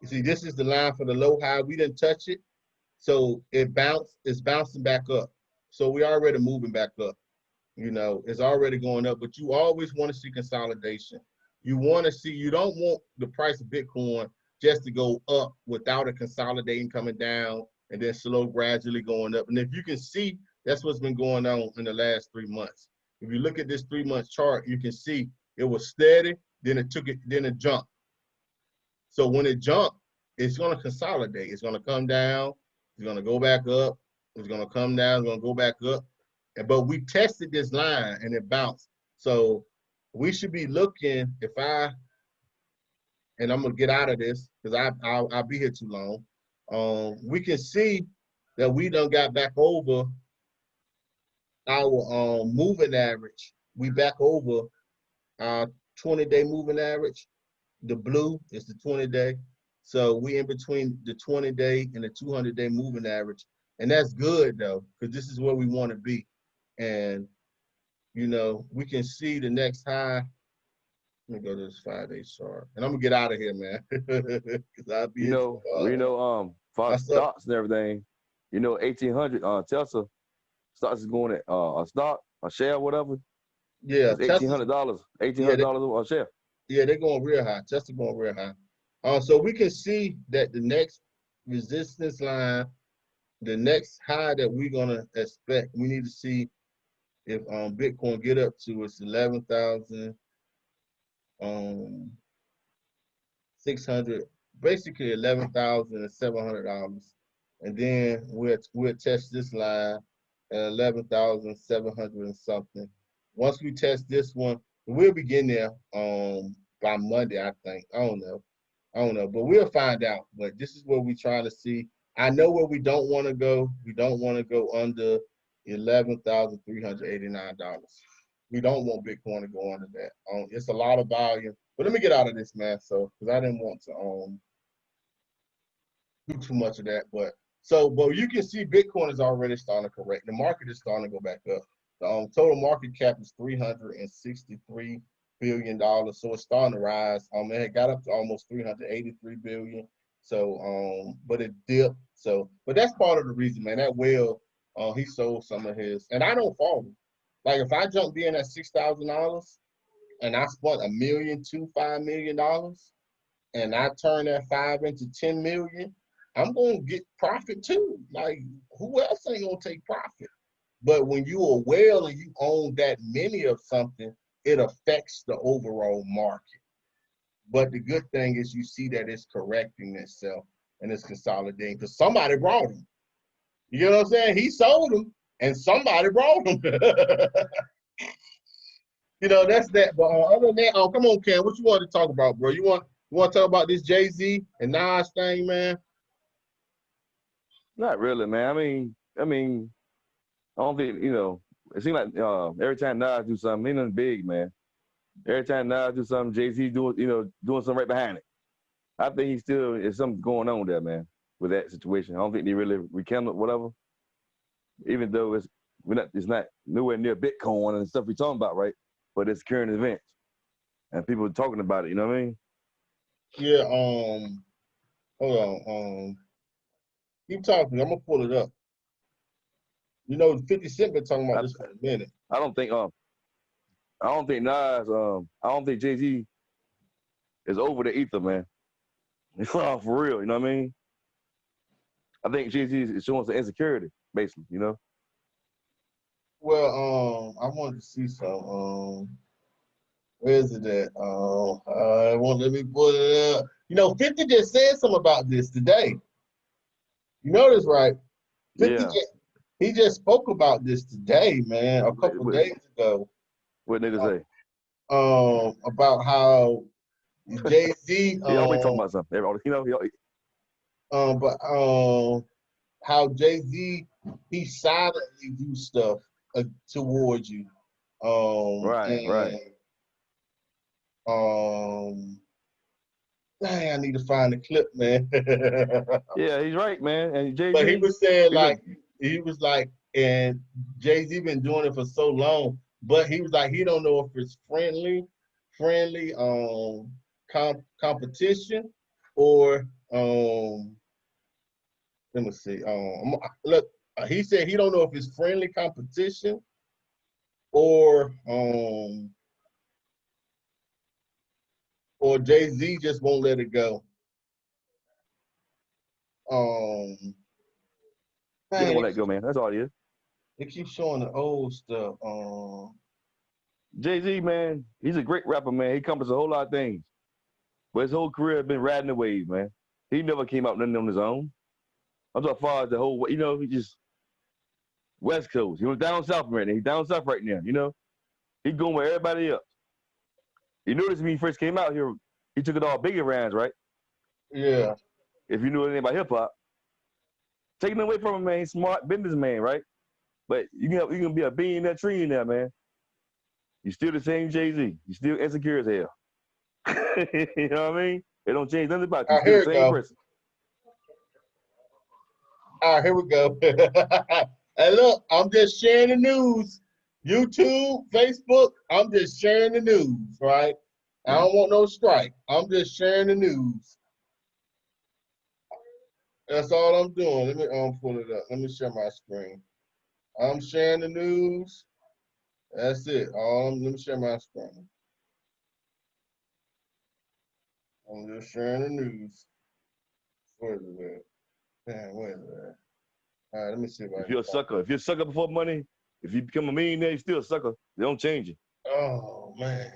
see, this is the line for the low high. We didn't touch it. So it's bouncing back up. So we already moving back up. You know, it's already going up, but you always want to see consolidation. You want to see, you don't want the price of Bitcoin just to go up without a consolidating coming down and then slow gradually going up. And if you can see, that's what's been going on in the last 3 months. If you look at this 3-month chart, you can see it was steady, then it jumped. So when it jumped, it's going to consolidate. It's going to come down. It's going to go back up. It's going to come down. It's going to go back up. But we tested this line and it bounced. So we should be looking, and I'm going to get out of this because I'll be here too long. We can see that we done got back over our moving average. We back over our 20-day moving average. The blue is the 20-day. So we in between the 20-day and the 200-day moving average. And that's good though, because this is where we want to be. And, you know, we can see the next high. Let me go to this 5-day chart. And I'm going to get out of here, man. Because I'll be for stocks and everything, 1,800, Tesla stocks is going at a stock, a share, whatever. Yeah. It's $1,800. $1,800 a share. Yeah, they're going real high. Tesla going real high. So we can see that the next resistance line, the next high that we're going to expect, we need to see if Bitcoin get up to its 11,600, basically $11,700, and then we'll test this line at 11,700 and something. Once we test this one, we'll begin there by Monday, I think. I don't know, but we'll find out. But this is what we're trying to see. I know where we don't want to go. We don't want to go under $11,389. We don't want Bitcoin to go under that. It's a lot of volume. But let me get out of this, man. So, because I didn't want to do too much of that. But you can see Bitcoin is already starting to correct. The market is starting to go back up. The total market cap is $363 billion. So it's starting to rise. It got up to almost $383 billion. So, but it dipped. So, but that's part of the reason, man. That whale, he sold some of his, and I don't follow. Like if I jumped in at $6,000 and I spent $5 million, and I turn that 5 into 10 million, I'm gonna get profit too. Like who else ain't gonna take profit? But when you are whale and you own that many of something, it affects the overall market. But the good thing is you see that it's correcting itself and it's consolidating because somebody brought him. You know what I'm saying? He sold them and somebody brought them. That's that. But other than that, come on, Cam, what you want to talk about, bro? You want to talk about this Jay-Z and Nas thing, man? Not really, man. I mean, I don't think, it seems like every time Nas do something, ain't nothing big, man. Every time Nas do something, Jay-Z doing something right behind it. I think there's something going on there, man, with that situation. I don't think they really rekindled whatever. Even though it's not nowhere near Bitcoin and stuff we're talking about, right? But it's current events. And people are talking about it, you know what I mean? Yeah, hold on. Keep talking, I'm gonna pull it up. 50 Cent been talking about this for a minute. I don't think Nas, I don't think Jay-Z is over the ether, man. For real, you know what I mean? I think Jay-Z is showing some insecurity, basically, Well, I wanted to see some. Where is it at? I won't let me pull it up. 50 just said something about this today. You know this, right? 50 he just spoke about this today, man, a couple days ago. What nigga say? About how Jay-Z. He always talking about something. how Jay-Z, he silently do stuff towards you. Right. Dang, I need to find the clip, man. Yeah, he's right, man. And Jay-Z, But he was saying he look- and Jay-Z been doing it for so long, but he was like, he don't know if it's friendly competition or let me see. Look, he said he don't know if it's friendly competition or Jay-Z just won't let it go. He don't Man, want that go, man. That's all it is. they keep showing the old stuff. Jay-Z, man, he's a great rapper, man. He accomplished a whole lot of things. But his whole career has been riding the wave, man. He never came out nothing on his own. I'm talking as far as the whole, he just West Coast. He was down south right now. He's down south right now, He going with everybody else. You notice when he first came out here, he took it all big rounds, right? Yeah. If you knew anything about hip hop. Taking away from him, man, he's smart businessman, right? But you can be a billionaire, trillionaire, man. You still the same Jay-Z. You still insecure as hell. You know what I mean? It don't change nothing about you. You're still the same person. All right, here we go. Hey, look, I'm just sharing the news. YouTube, Facebook, I'm just sharing the news, right? I don't want no strike. I'm just sharing the news. That's all I'm doing. Let me pull it up. Let me share my screen. I'm sharing the news. That's it. Let me share my screen. I'm just sharing the news. Where is it at? Damn, where is it at? All right, let me see if you're a sucker, before money, if you become a millionaire, you're still a sucker. They don't change you. Oh man,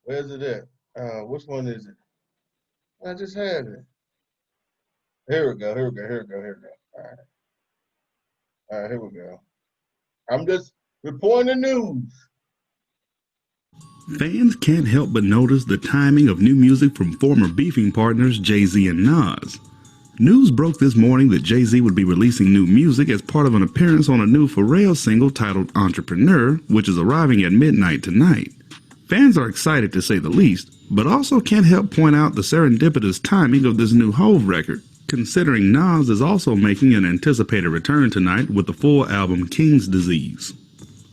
where's it at? Which one is it? I just had it. Here we go. All right, here we go. I'm just reporting the news. Fans can't help but notice the timing of new music from former beefing partners Jay-Z and Nas. News broke this morning that Jay-Z would be releasing new music as part of an appearance on a new Pharrell single titled Entrepreneur, which is arriving at midnight tonight. Fans are excited to say the least, but also can't help point out the serendipitous timing of this new Hove record, considering Nas is also making an anticipated return tonight with the full album King's Disease.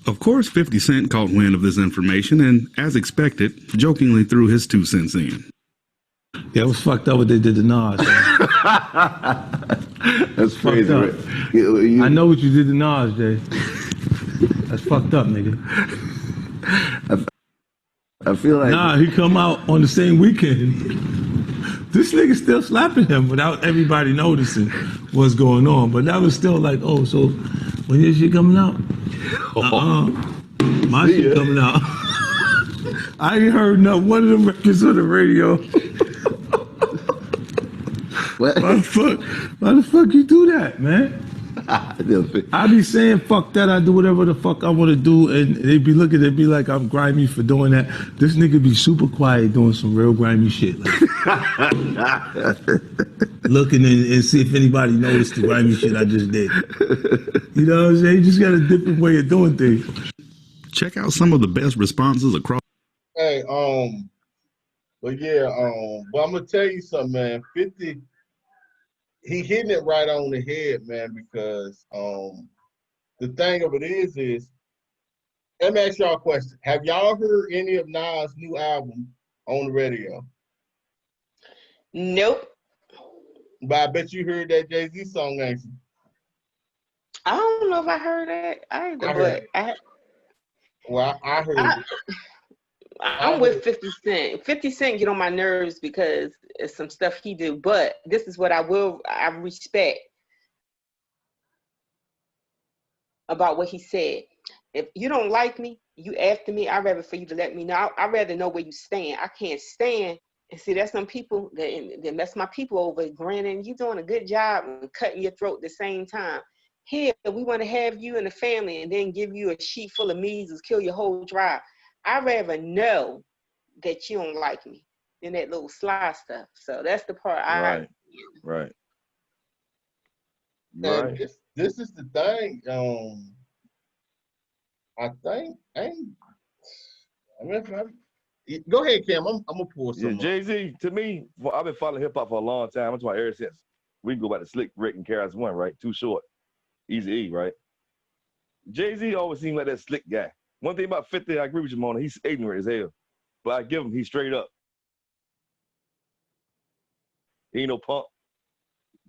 Of course, 50 Cent caught wind of this information and, as expected, jokingly threw his 2 cents in. Yeah, it was fucked up what they did to Nas. That's crazy, right? I know what you did to Nas, Jay. That's fucked up, nigga. I feel like... Nah, he come out on the same weekend. This nigga still slapping him without everybody noticing what's going on. But that was still like, oh, so when your shit coming out? My shit coming out. I ain't heard not one of them records on the radio. Why the fuck you do that, man? I be saying fuck that, I do whatever the fuck I want to do, and they be looking, they be like I'm grimy for doing that. This nigga be super quiet doing some real grimy shit. Like, looking and see if anybody noticed the grimy shit I just did. You know what I'm saying? You just got a different way of doing things. Check out some of the best responses across. Hey, but yeah, but I'm gonna tell you something, man. 50, he hitting it right on the head, man, because the thing of it is, let me ask y'all a question. Have y'all heard any of Nas' new album on the radio? Nope. But I bet you heard that Jay-Z song, ain't you? I don't know if I heard that either, I heard it. I'm with 50 Cent. 50 Cent get on my nerves because it's some stuff he do, but this is what I respect about what he said. If you don't like me, you after me, I'd rather for you to let me know. I'd rather know where you stand. I can't stand. And see, there's some people that mess my people over. Granted, you doing a good job and cutting your throat at the same time. Here, we want to have you and the family and then give you a sheet full of measles, kill your whole tribe. I'd rather know that you don't like me than that little sly stuff. So that's the part Right. And Right. this is the thing. I think go ahead, Cam. I'm gonna pull Yeah, some up. Jay-Z, to me, I've been following hip hop for a long time. I'm talking about ever since we can go back to Slick Rick and KRS One, right? Too Short, Easy E, right? Jay-Z always seemed like that slick guy. One thing about 50, I agree with you, Mona. He's ignorant as hell. But I give him, he's straight up. He ain't no punk.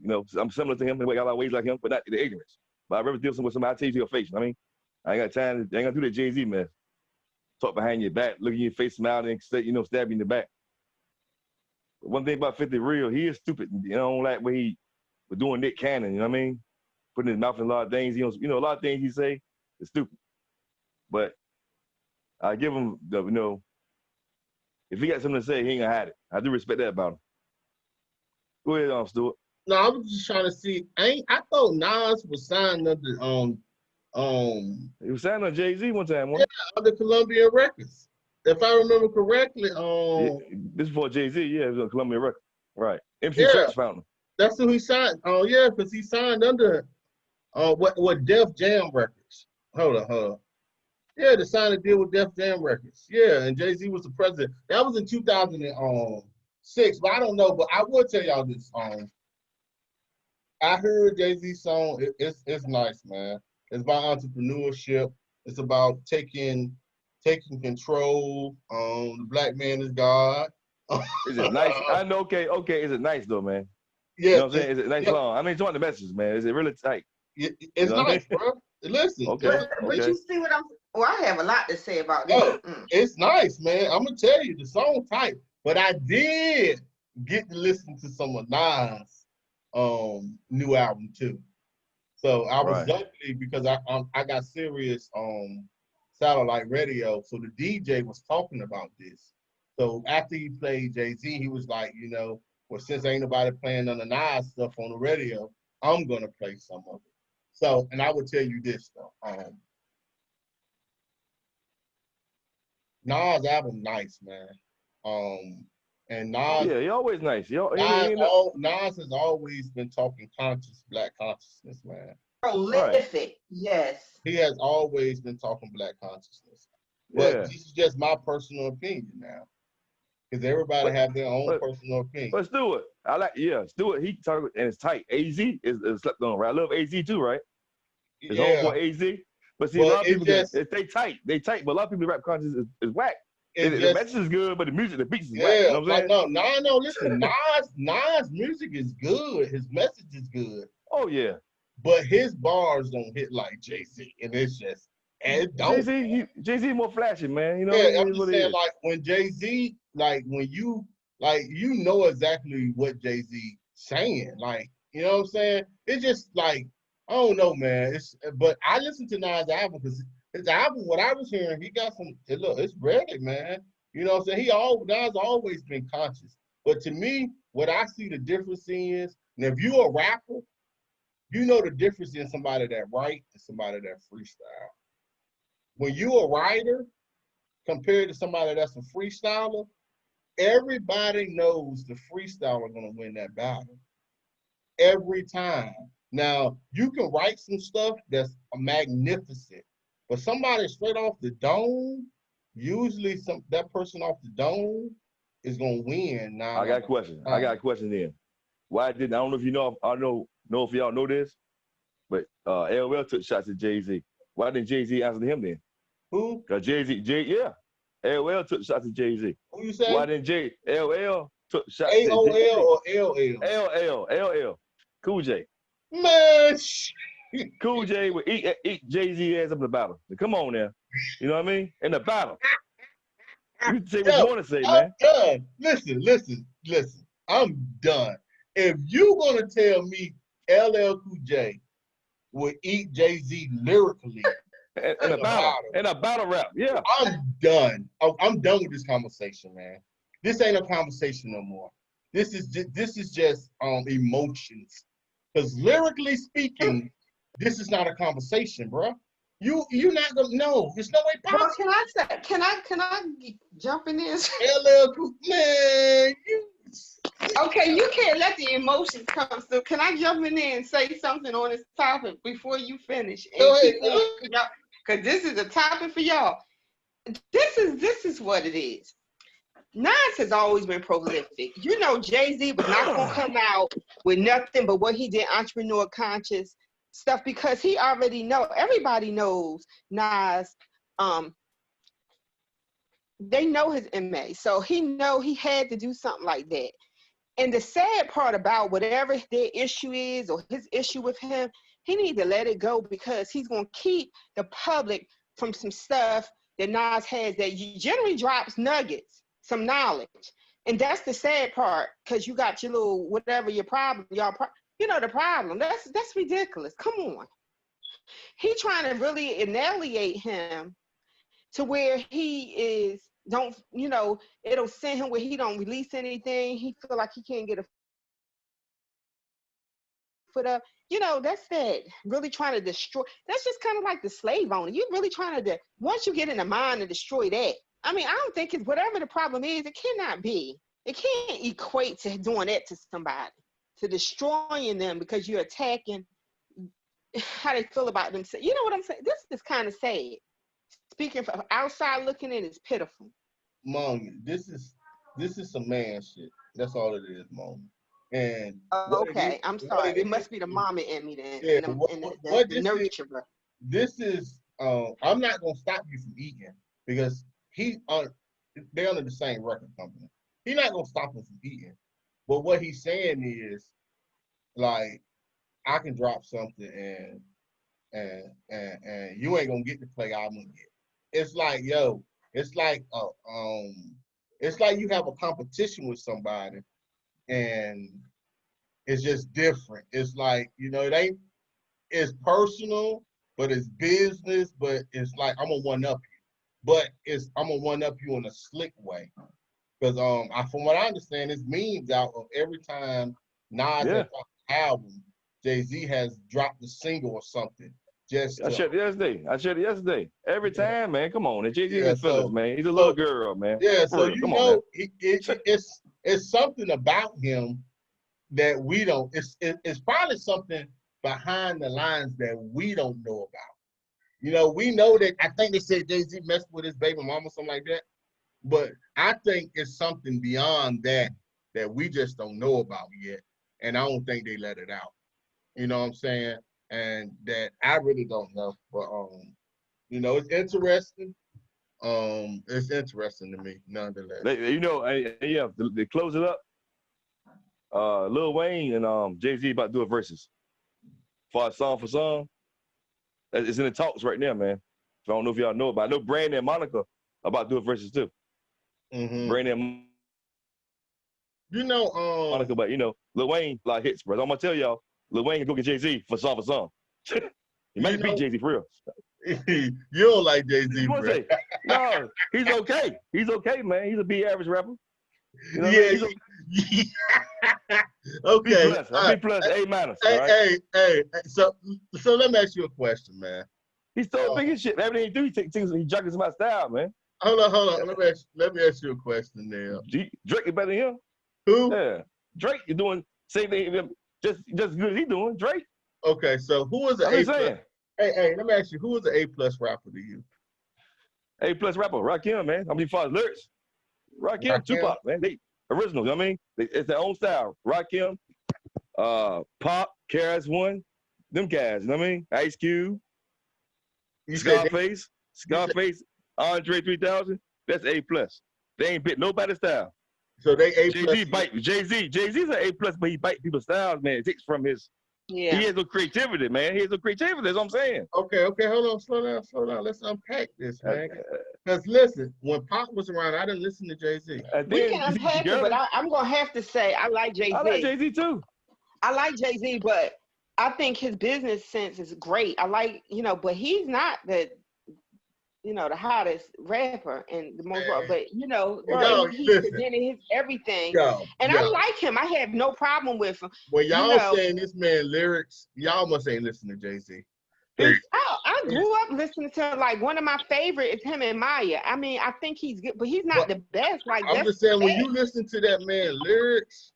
You know, I'm similar to him. I got a lot of ways like him, but not the ignorance. But I'd rather deal with somebody, I tell you to your face. You know what I mean? I ain't got time. I ain't gonna do that Jay-Z, man. Talk behind your back, look in your face, smile, and stab you in the back. But one thing about 50 real, he is stupid. You know, I don't like what he was doing Nick Cannon, you know what I mean? Putting his mouth in a lot of things. A lot of things he say is stupid. But I give him the, if he got something to say, he ain't gonna hide it. I do respect that about him. Go ahead, Stuart. No, I was just trying to see. I thought Nas was signed under He was signed on Jay-Z one time, yeah, under Columbia Records. If I remember correctly, this is before Jay-Z, yeah, it was on Columbia Records. Right. MC Yeah. Trax found him. that's who he signed. Oh yeah, because he signed under what Def Jam Records. Hold on. Yeah, to sign a deal with Def Jam Records. Yeah, and Jay-Z was the president. That was in 2006, but I don't know. But I will tell y'all this. I heard Jay-Z song. It's nice, man. It's about entrepreneurship. It's about taking control. The black man is God. Is it nice? I know. Okay. Is it nice though, man? Yeah, You know what I'm saying? Is it nice yeah, song? I mean, it's on the message, man. Is it really tight? it's You know what I nice, bro. Listen, Okay. But Okay. you see what I'm. Well, I have a lot to say about oh, that. it's nice, man. I'm gonna tell you the song tight, but I did get to listen to some of Nas' new album too. So I was Right. lucky because I got Sirius satellite radio, so the DJ was talking about this. So after he played Jay-Z, he was like, well, since ain't nobody playing none of Nas stuff on the radio, I'm gonna play some of it. So, and I would tell you this though, Nas album nice, man. And Nas, Yeah, he always nice. Nas has always been talking black consciousness, man. Prolific, yes. He has always been talking black consciousness. But Yeah. this is just my personal opinion now. Because everybody have their own personal opinion. But Stuart, Stuart, he talking and it's tight. AZ is slept on, right? I love AZ too, right? His homeboy AZ. But see, a lot of people they tight, but a lot of people rap conscious is whack. The message is good, but the beats is whack. You know what I'm saying? No, listen, Nas music is good. His message is good. Oh yeah. But his bars don't hit like Jay-Z. And it's just, and it don't. Jay-Z more flashy, man. You know I'm just saying, like, when Jay-Z, like, when you know exactly what Jay-Z saying. Like, you know what I'm saying? It's just like, I don't know, man. But I listened to Nas' album because his album, what I was hearing, he got some, look, it's ready, man. You know what I'm saying? Nas always been conscious. But to me, what I see the difference is, and if you're a rapper, you know the difference in somebody that write and somebody that freestyle. When you're a writer, compared to somebody that's a freestyler, everybody knows the freestyler gonna win that battle. Every time. Now, you can write some stuff that's magnificent, but somebody straight off the dome, usually that person off the dome is gonna win. Now, I got a question. I got a question then. I don't know if you know, I don't know if y'all know this, but LL took shots at Jay-Z. Why didn't Jay-Z answer to him then? Who? Because LL took shots at Jay-Z. Who you say? Why didn't LL took shots at Jay-Z? or LL? LL. Cool J. Man, Cool J would eat Jay-Z ass up in the battle. Come on now. You know what I mean? In the battle. You say what you want to say, man. I'm done. Listen. I'm done. If you gonna tell me LL Cool J would eat Jay-Z lyrically in a battle rap, yeah. I'm done. I'm done with this conversation, man. This ain't a conversation no more. This is just emotions. Because lyrically speaking, this is not a conversation, bro. You're not gonna know. There's no way possible. Can I jump in this? LL Cool, man, Okay, you can't let the emotions come through. Can I jump in there and say something on this topic before you finish? Go ahead. Because this is a topic for y'all. This is what it is. Nas has always been prolific. You know, Jay-Z was not going to come out with nothing but what he did, entrepreneur conscious stuff, because he already know. Everybody knows Nas. They know his MA, so he had to do something like that. And the sad part about whatever their issue is or his issue with him, he needs to let it go, because he's going to keep the public from some stuff that Nas has that generally drops nuggets, some knowledge. And that's the sad part, because you got your little, whatever your problem, you know the problem. That's ridiculous. Come on. He trying to really annihilate him to where he is, it'll send him where he don't release anything. He feel like he can't get a foot up. That's that. Really trying to destroy. That's just kind of like the slave owner. You really trying to, once you get in the mind to destroy that. I mean, I don't think it's whatever the problem is, it cannot be. It can't equate to doing that to somebody, to destroying them because you're attacking how they feel about themselves. You know what I'm saying? This is kind of sad. Speaking from outside looking in is pitiful. Mom, this is some man shit. That's all it is, Mom. And okay, I'm sorry. It must be the mama in me then. Yeah, the nurturer. This is I'm not gonna stop you from eating, because they're under the same record company. He's not gonna stop him from eating. But what he's saying is, like, I can drop something and you ain't gonna get the play I'm gonna get. It's like, yo, it's like you have a competition with somebody and it's just different. It's like, it's personal, but it's business, but it's like I'm gonna one up you. But I'm gonna one up you in a slick way. Because from what I understand, it's memes out of every time Nas has dropped an album, Jay-Z has dropped a single or something. I shared it yesterday. Every time, man. Come on. And Jay-Z is Phillips, man. He's a little girl, man. Yeah, so it's something about him that we don't. It's probably something behind the lines that we don't know about. We know that. I think they said Jay-Z messed with his baby mama, something like that. But I think it's something beyond that we just don't know about yet, and I don't think they let it out. You know what I'm saying? And that I really don't know, but it's interesting. It's interesting to me, nonetheless. They close it up. Lil Wayne and Jay-Z about to do a versus for song for song. It's in the talks right now, man. So I don't know if y'all know about it. I know Brandon and Monica about to do a versus too. Mm-hmm. Brandon and Monica, but Lil Wayne a lot of hits, bro. I'm gonna tell y'all. Lil Wayne can go get Jay-Z for song for song. He might beat Jay-Z for real. You don't like Jay-Z, bro. No, he's okay. He's okay, man. He's a B average rapper. Okay. B plus, A minus. Hey. So let me ask you a question, man. He's so big as shit. Everything he do, he juggles my style, man. Hold on. Let me ask you a question now. Drake is better than him. Who? Yeah. Drake is doing same thing. Just as good as he doing, Drake. Okay, so who is an A plus? Hey, let me ask you, who is an A plus rapper to you? A plus rapper, Rakim, man. I mean, far as lyrics, Rakim, Tupac, man. They original. You know what I mean, it's their own style. Rakim, Pop, KRS-One, them guys. You know what I mean? Ice Cube, Scarface, Andre 3000. That's A plus. They ain't bit nobody's style. So they A plus. Jay-Z's an A plus, but he bite people's styles, man. It takes from his. Yeah. He has no creativity, man. He has no creativity. That's what I'm saying. Okay. Hold on. Slow down. Let's unpack this, man. Because listen, when Pop was around, I didn't listen to Jay-Z. We can unpack it, but I'm gonna have to say I like Jay-Z. I like Jay-Z too. I like Jay-Z, but I think his business sense is great. I like, but he's not the hottest rapper and the most, but he's presenting his everything. I like him. I have no problem with him. When y'all saying this man lyrics, y'all must ain't listen to Jay-Z. I grew up listening to, like, one of my favorite is him and Maya. I mean, I think he's good, but he's not the best. Like, I'm just saying, when you listen to that man lyrics,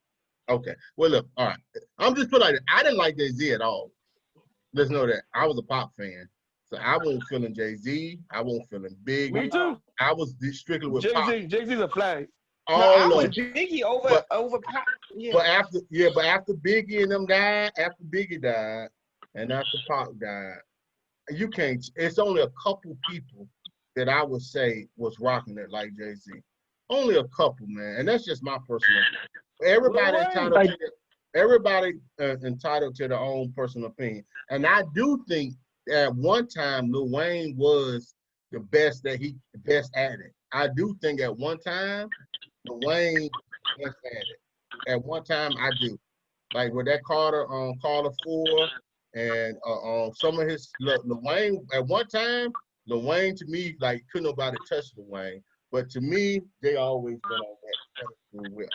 Okay. Well, look, all right. I'm just put like this. I didn't like Jay-Z at all. Let's know that. I was a pop fan. So I wasn't feeling Jay-Z. I wasn't feeling Biggie. Me too. I was strictly with pop. Jay-Z's a flag. I All was of them. Biggie over But- pop. Yeah. But after Biggie and them died, after Biggie died, and after Pac died, you can't. It's only a couple people that I would say was rocking it like Jay-Z. Only a couple, man, and that's just my personal. Everybody entitled to their own personal opinion, and I do think at one time Lil Wayne was the best at it. I do think at one time Lil Wayne was best at it. At one time, I do. Like with that Carter 4 and some of his Lil Wayne, at one time, Lil Wayne to me, like couldn't nobody touch Lil Wayne. But to me, they always been on that pedestal with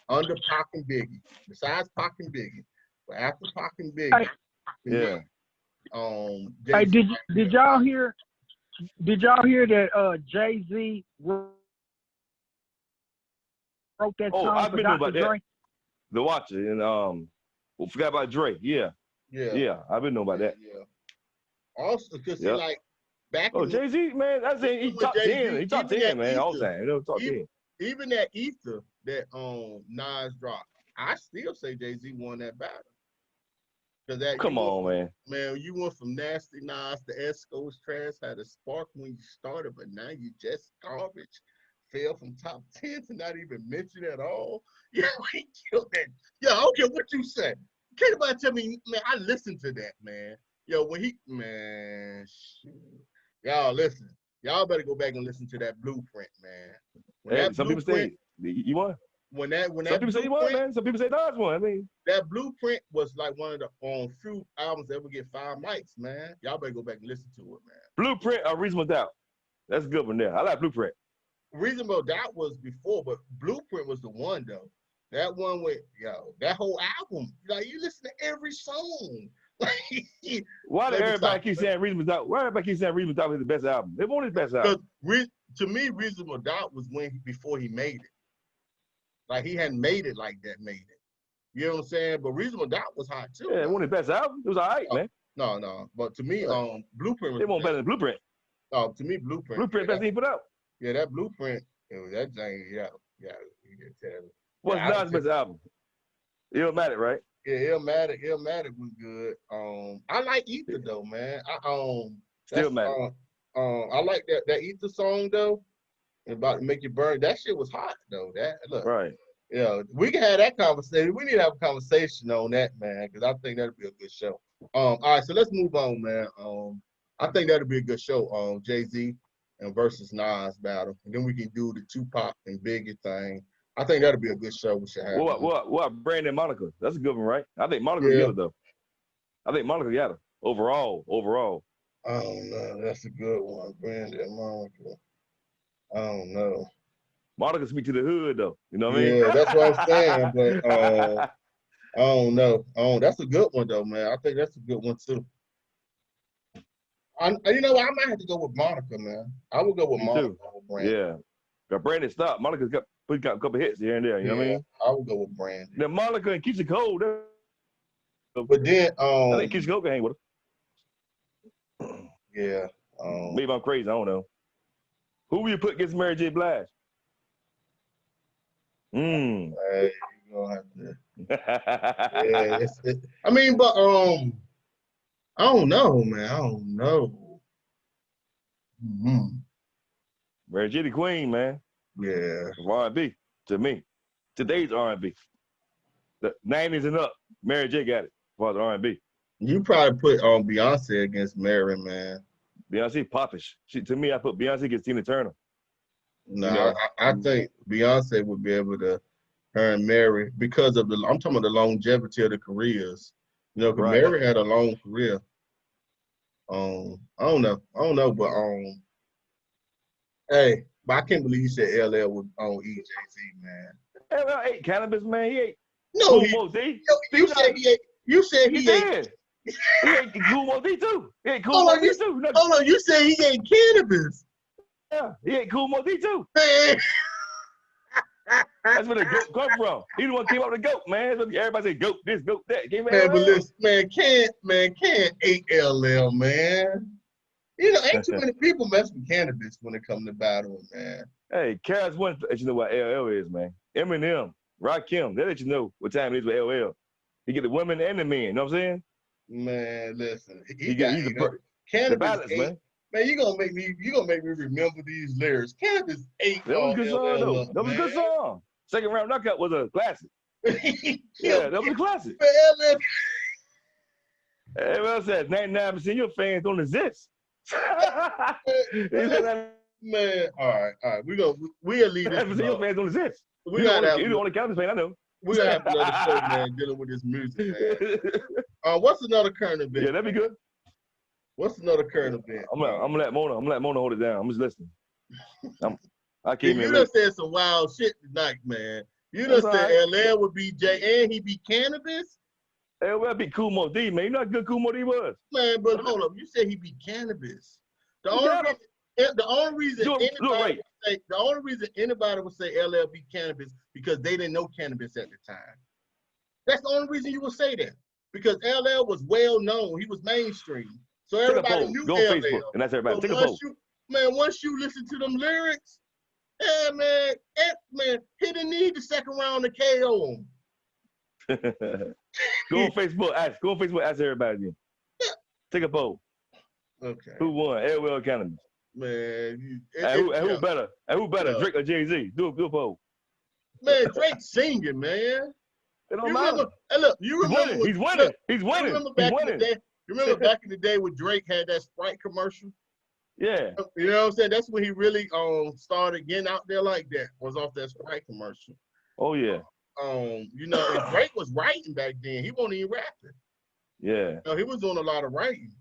under Pac and Biggie. Besides Pac and Biggie. But after Pac and Biggie, Yeah. Hey, did y'all hear that Jay-Z wrote that Oh, song I've for been Dr. about that. Dre? The Watcher and forgot about Dre. Yeah. I've been knowing about that. Yeah. Also, because Yep. like back Oh, in Jay-Z, man, that's it. He Even top Jay-Z, 10. He top even 10, that man, all the Ether, time. You know, top 10. even that Ether that Nas dropped, I still say Jay-Z won that battle. Cause that Come on, man. Man, you went from Nasty Nas to Esco's Trash, had a spark when you started, but now you just garbage. Fell from top 10 to not even mention at all. Yeah, he killed that. Yeah, I don't care what you say. Can't nobody tell me, man, I listened to that, man. Yo, when shoot. Y'all listen. Y'all better go back and listen to that Blueprint, man. When Hey, that some people say you won. when that Some people say you won, man. Some people say Nas won. I mean, that Blueprint was like one of the few albums that ever get 5 mics, man. Y'all better go back and listen to it, man. Blueprint or Reasonable Doubt. That's a good one there. I like Blueprint. Reasonable Doubt was before, but Blueprint was the one though. That one with that whole album. Like you listen to every song. Why do everybody keep saying Reasonable Doubt? Why everybody keep saying Reasonable Doubt is the best album? They want his best album. To me, Reasonable Doubt was before he made it. Like he hadn't made it like that made it. You know what I'm saying? But Reasonable Doubt was hot too. Yeah, it wasn't his best album. It was all right, man. No. But to me, Blueprint was. It wasn't better than Blueprint. To me, Blueprint. Blueprint best thing he put out. Yeah, that Blueprint. That thing. Yeah. You can tell. What's Nas' best album? Illmatic, right? Yeah, Illmatic was good. I like Ether though, man. Stillmatic. I like that Ether song though. About to Make You Burn. That shit was hot though. That look. Right. Yeah, we can have that conversation. We need to have a conversation on that, man, because I think that'll be a good show. All right, so let's move on, man. I think that'll be a good show. Jay-Z and versus Nas battle, and then we can do the Tupac and Biggie thing. I think that'll be a good show. We should have. What Brandon Monica? That's a good one, right? I think Monica got it though. I think Monica got it overall. I don't know. That's a good one, Brandon Monica. I don't know. Monica speak to the hood though. You know what I mean? Yeah, that's what I'm saying. But I don't know. That's a good one though, man. I think that's a good one too. You know what? I might have to go with Monica, man. I would go with Monica. Yeah. Got Brandon stopped. Monica's got a couple hits here and there. You know what I mean? I would go with Brandon. Then Monica and Keisha Cole. But then I think Keisha Cole can hang with her. Yeah. Maybe I'm crazy. I don't know. Who will you put against Mary J. Blige? Hey, you gonna have to. Yeah, I mean, but I don't know, man. I don't know. Mary J. the Queen, man. Yeah. R&B to me. Today's R&B. The 90s and up. Mary J. got it for the R&B. You probably put Beyonce against Mary, man. Beyonce popish. To me, I put Beyonce against Tina Turner. No, you know? I think Beyonce would be able to her and Mary because of I'm talking about the longevity of the careers. You know, because Mary had a long career. I don't know, but hey, but I can't believe you said LL would eat Jay-Z, man. LL ate cannabis, man. He ate. No, you said he ate. He ate Kool D too. He ate Kool D too. Hold on, you said he ate cannabis. Yeah, he ate Kool D too. Man. That's where the goat come from. He the one came up with the goat, man. Everybody say goat this, goat that. Came Man, but listen, can't ate LL, man. You know, ain't too many people mess with cannabis when it comes to battling, man. Hey, Karis one let you know what LL is, man. Eminem, Rakim, they let you know what time it is with LL. He get the women and the men, you know what I'm saying? Man, listen, He's the cannabis balance, ate, man. You gonna make me remember these lyrics. Cannabis ate. That was a good song, though. That was a good song. Second round knockout was a classic. Yeah, that was a classic. Everyone said 99% of your fans don't exist. Man, all right. We'll leave this. 99% of your fans don't exist. You're the only Cowboys fan I know. We're gonna have another show, man, dealing with this music, man. What's another current event? Yeah, that'd be good. What's another current event? I'm gonna let Mona hold it down. I'm just listening. I came You in. done said some wild shit tonight, man. You done said LL would be J and he be cannabis. LL be Kool Moe Dee, man. You know how good Kool Moe Dee was. Man, but hold up. You said he be cannabis. The only reason anybody would say LL be cannabis because they didn't know cannabis at the time. That's the only reason you would say that. Because LL was well known. He was mainstream. So everybody knew Go LL. on Facebook, and that's everybody. Take a poll. Once you listen to them lyrics, man, he didn't need the second round to KO him. Go on Facebook, ask everybody again. Take a poll. Okay. Who won? LL Cannabis. Man, who better? Drake or Jay-Z? Do a poll. Man, Drake singing, man. It don't matter. You remember he's winning. He's winning. You remember back in the day when Drake had that Sprite commercial? Yeah. You know what I'm saying? That's when he really started getting out there like that, was off that Sprite commercial. Oh yeah. You know, and Drake was writing back then. He wasn't even rapping. Yeah. He was doing a lot of writing.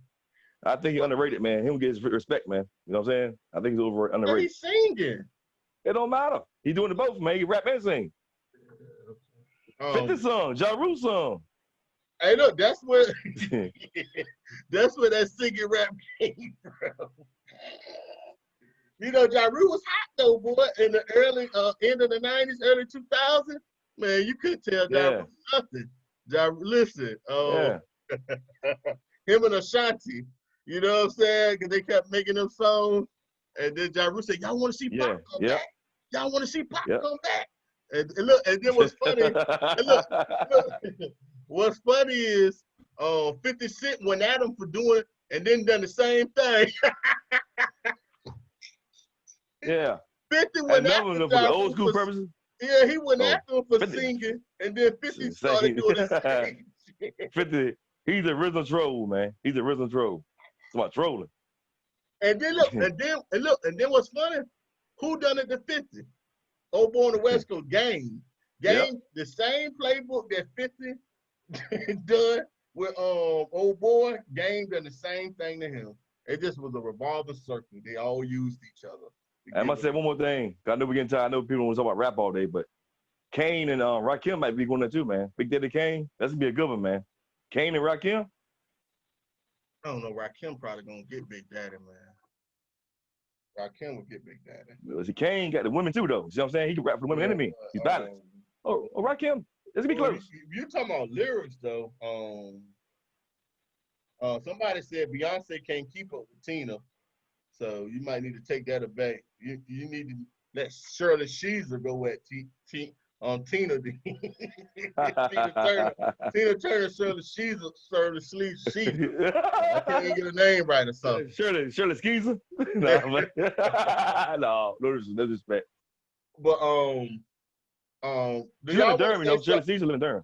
I think he's underrated, man. He don't get his respect, man. You know what I'm saying? I think he's underrated. But he's singing. It don't matter. He's doing it both, man. He rap and sing. 50 song, Ja Rule song. Hey, look, that's where that singing rap came from. You know, Ja Rule was hot though, boy, in the early end of the 90s, early 2000s. Man, you couldn't tell Ja Rule nothing. Listen, him and Ashanti, you know what I'm saying? Because they kept making them songs, and then Ja Rule said, "Y'all want to see Pop come back? Y'all want to see Pop come back?" And look, and then what's funny? look, what's funny is 50 Cent went at him for doing and then done the same thing. Yeah. 50 went after him for the old school purposes. Yeah, he went after him for 50. Singing, and then 50 started doing the same. 50, he's a original troll, man. He's a original troll. It's about trolling. And then look, and then what's funny? Who done it to 50? Old Boy on the West Coast, Game. The same playbook that 50 done with Old Boy, Game done the same thing to him. It just was a revolving circle. They all used each other. I must say one more thing. I know we're getting tired. I know people want to talk about rap all day, but Kane and Rakim might be going there too, man. Big Daddy Kane, that's gonna be a good one, man. Kane and Rakim. I don't know. Rakim probably gonna get Big Daddy, man. Rakim will get Big Daddy. See, Kane got the women too, though. See what I'm saying? He can rap for the women and the men. He's balanced. Rakim, it's gonna be close. If you're talking about lyrics, though, somebody said Beyonce can't keep up with Tina, so you might need to take that back. You need to let Shirley Sheezer go at Tina. Tina Turner, Shirley Sheezer. I can't even get her name right or something. Shirley Skeezer? No disrespect. But she live in Durham, you know. Shirley Skeezer live in Durham.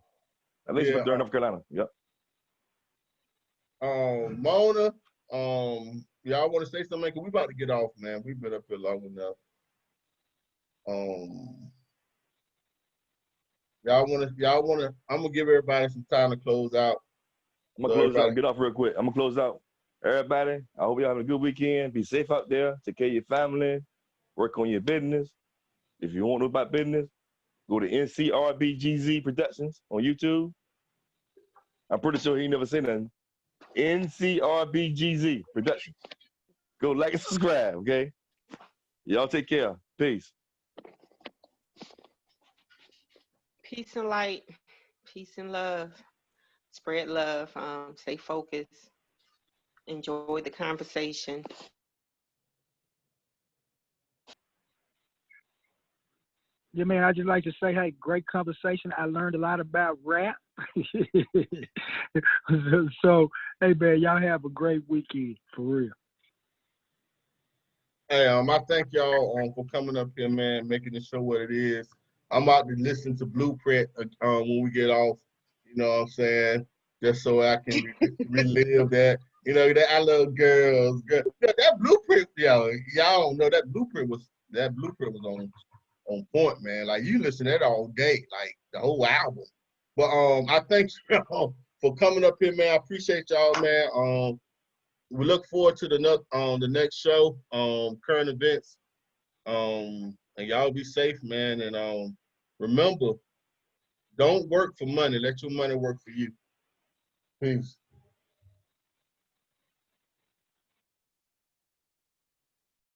I think she's from Durham, North Carolina. Yep. Mona, y'all want to say something? Cause we about to get off, man. We've been up here long enough. Y'all wanna. I'm gonna give everybody some time to close out. I'm gonna close out. Get off real quick. I'm gonna close out. Everybody, I hope y'all having a good weekend. Be safe out there. Take care of your family. Work on your business. If you want to know about business, go to NCRBGZ Productions on YouTube. I'm pretty sure he never said nothing. NCRBGZ Productions. Go like and subscribe, okay? Y'all take care. Peace. Peace and light, peace and love. Spread love. Stay focused. Enjoy the conversation. Yeah, man, I just like to say, hey, great conversation. I learned a lot about rap. So, hey, man, y'all have a great weekend, for real. Hey, I thank y'all for coming up here, man, making the show what it is. I'm about to listen to Blueprint when we get off. You know what I'm saying? Just so I can relive that. You know, that I love girls. Yeah, that Blueprint, y'all don't know that Blueprint was on point, man. Like you listen to that all day, like the whole album. But I thank y'all for coming up here, man. I appreciate y'all, man. We look forward to the next show, current events. And y'all be safe, man. And remember, don't work for money. Let your money work for you. Peace.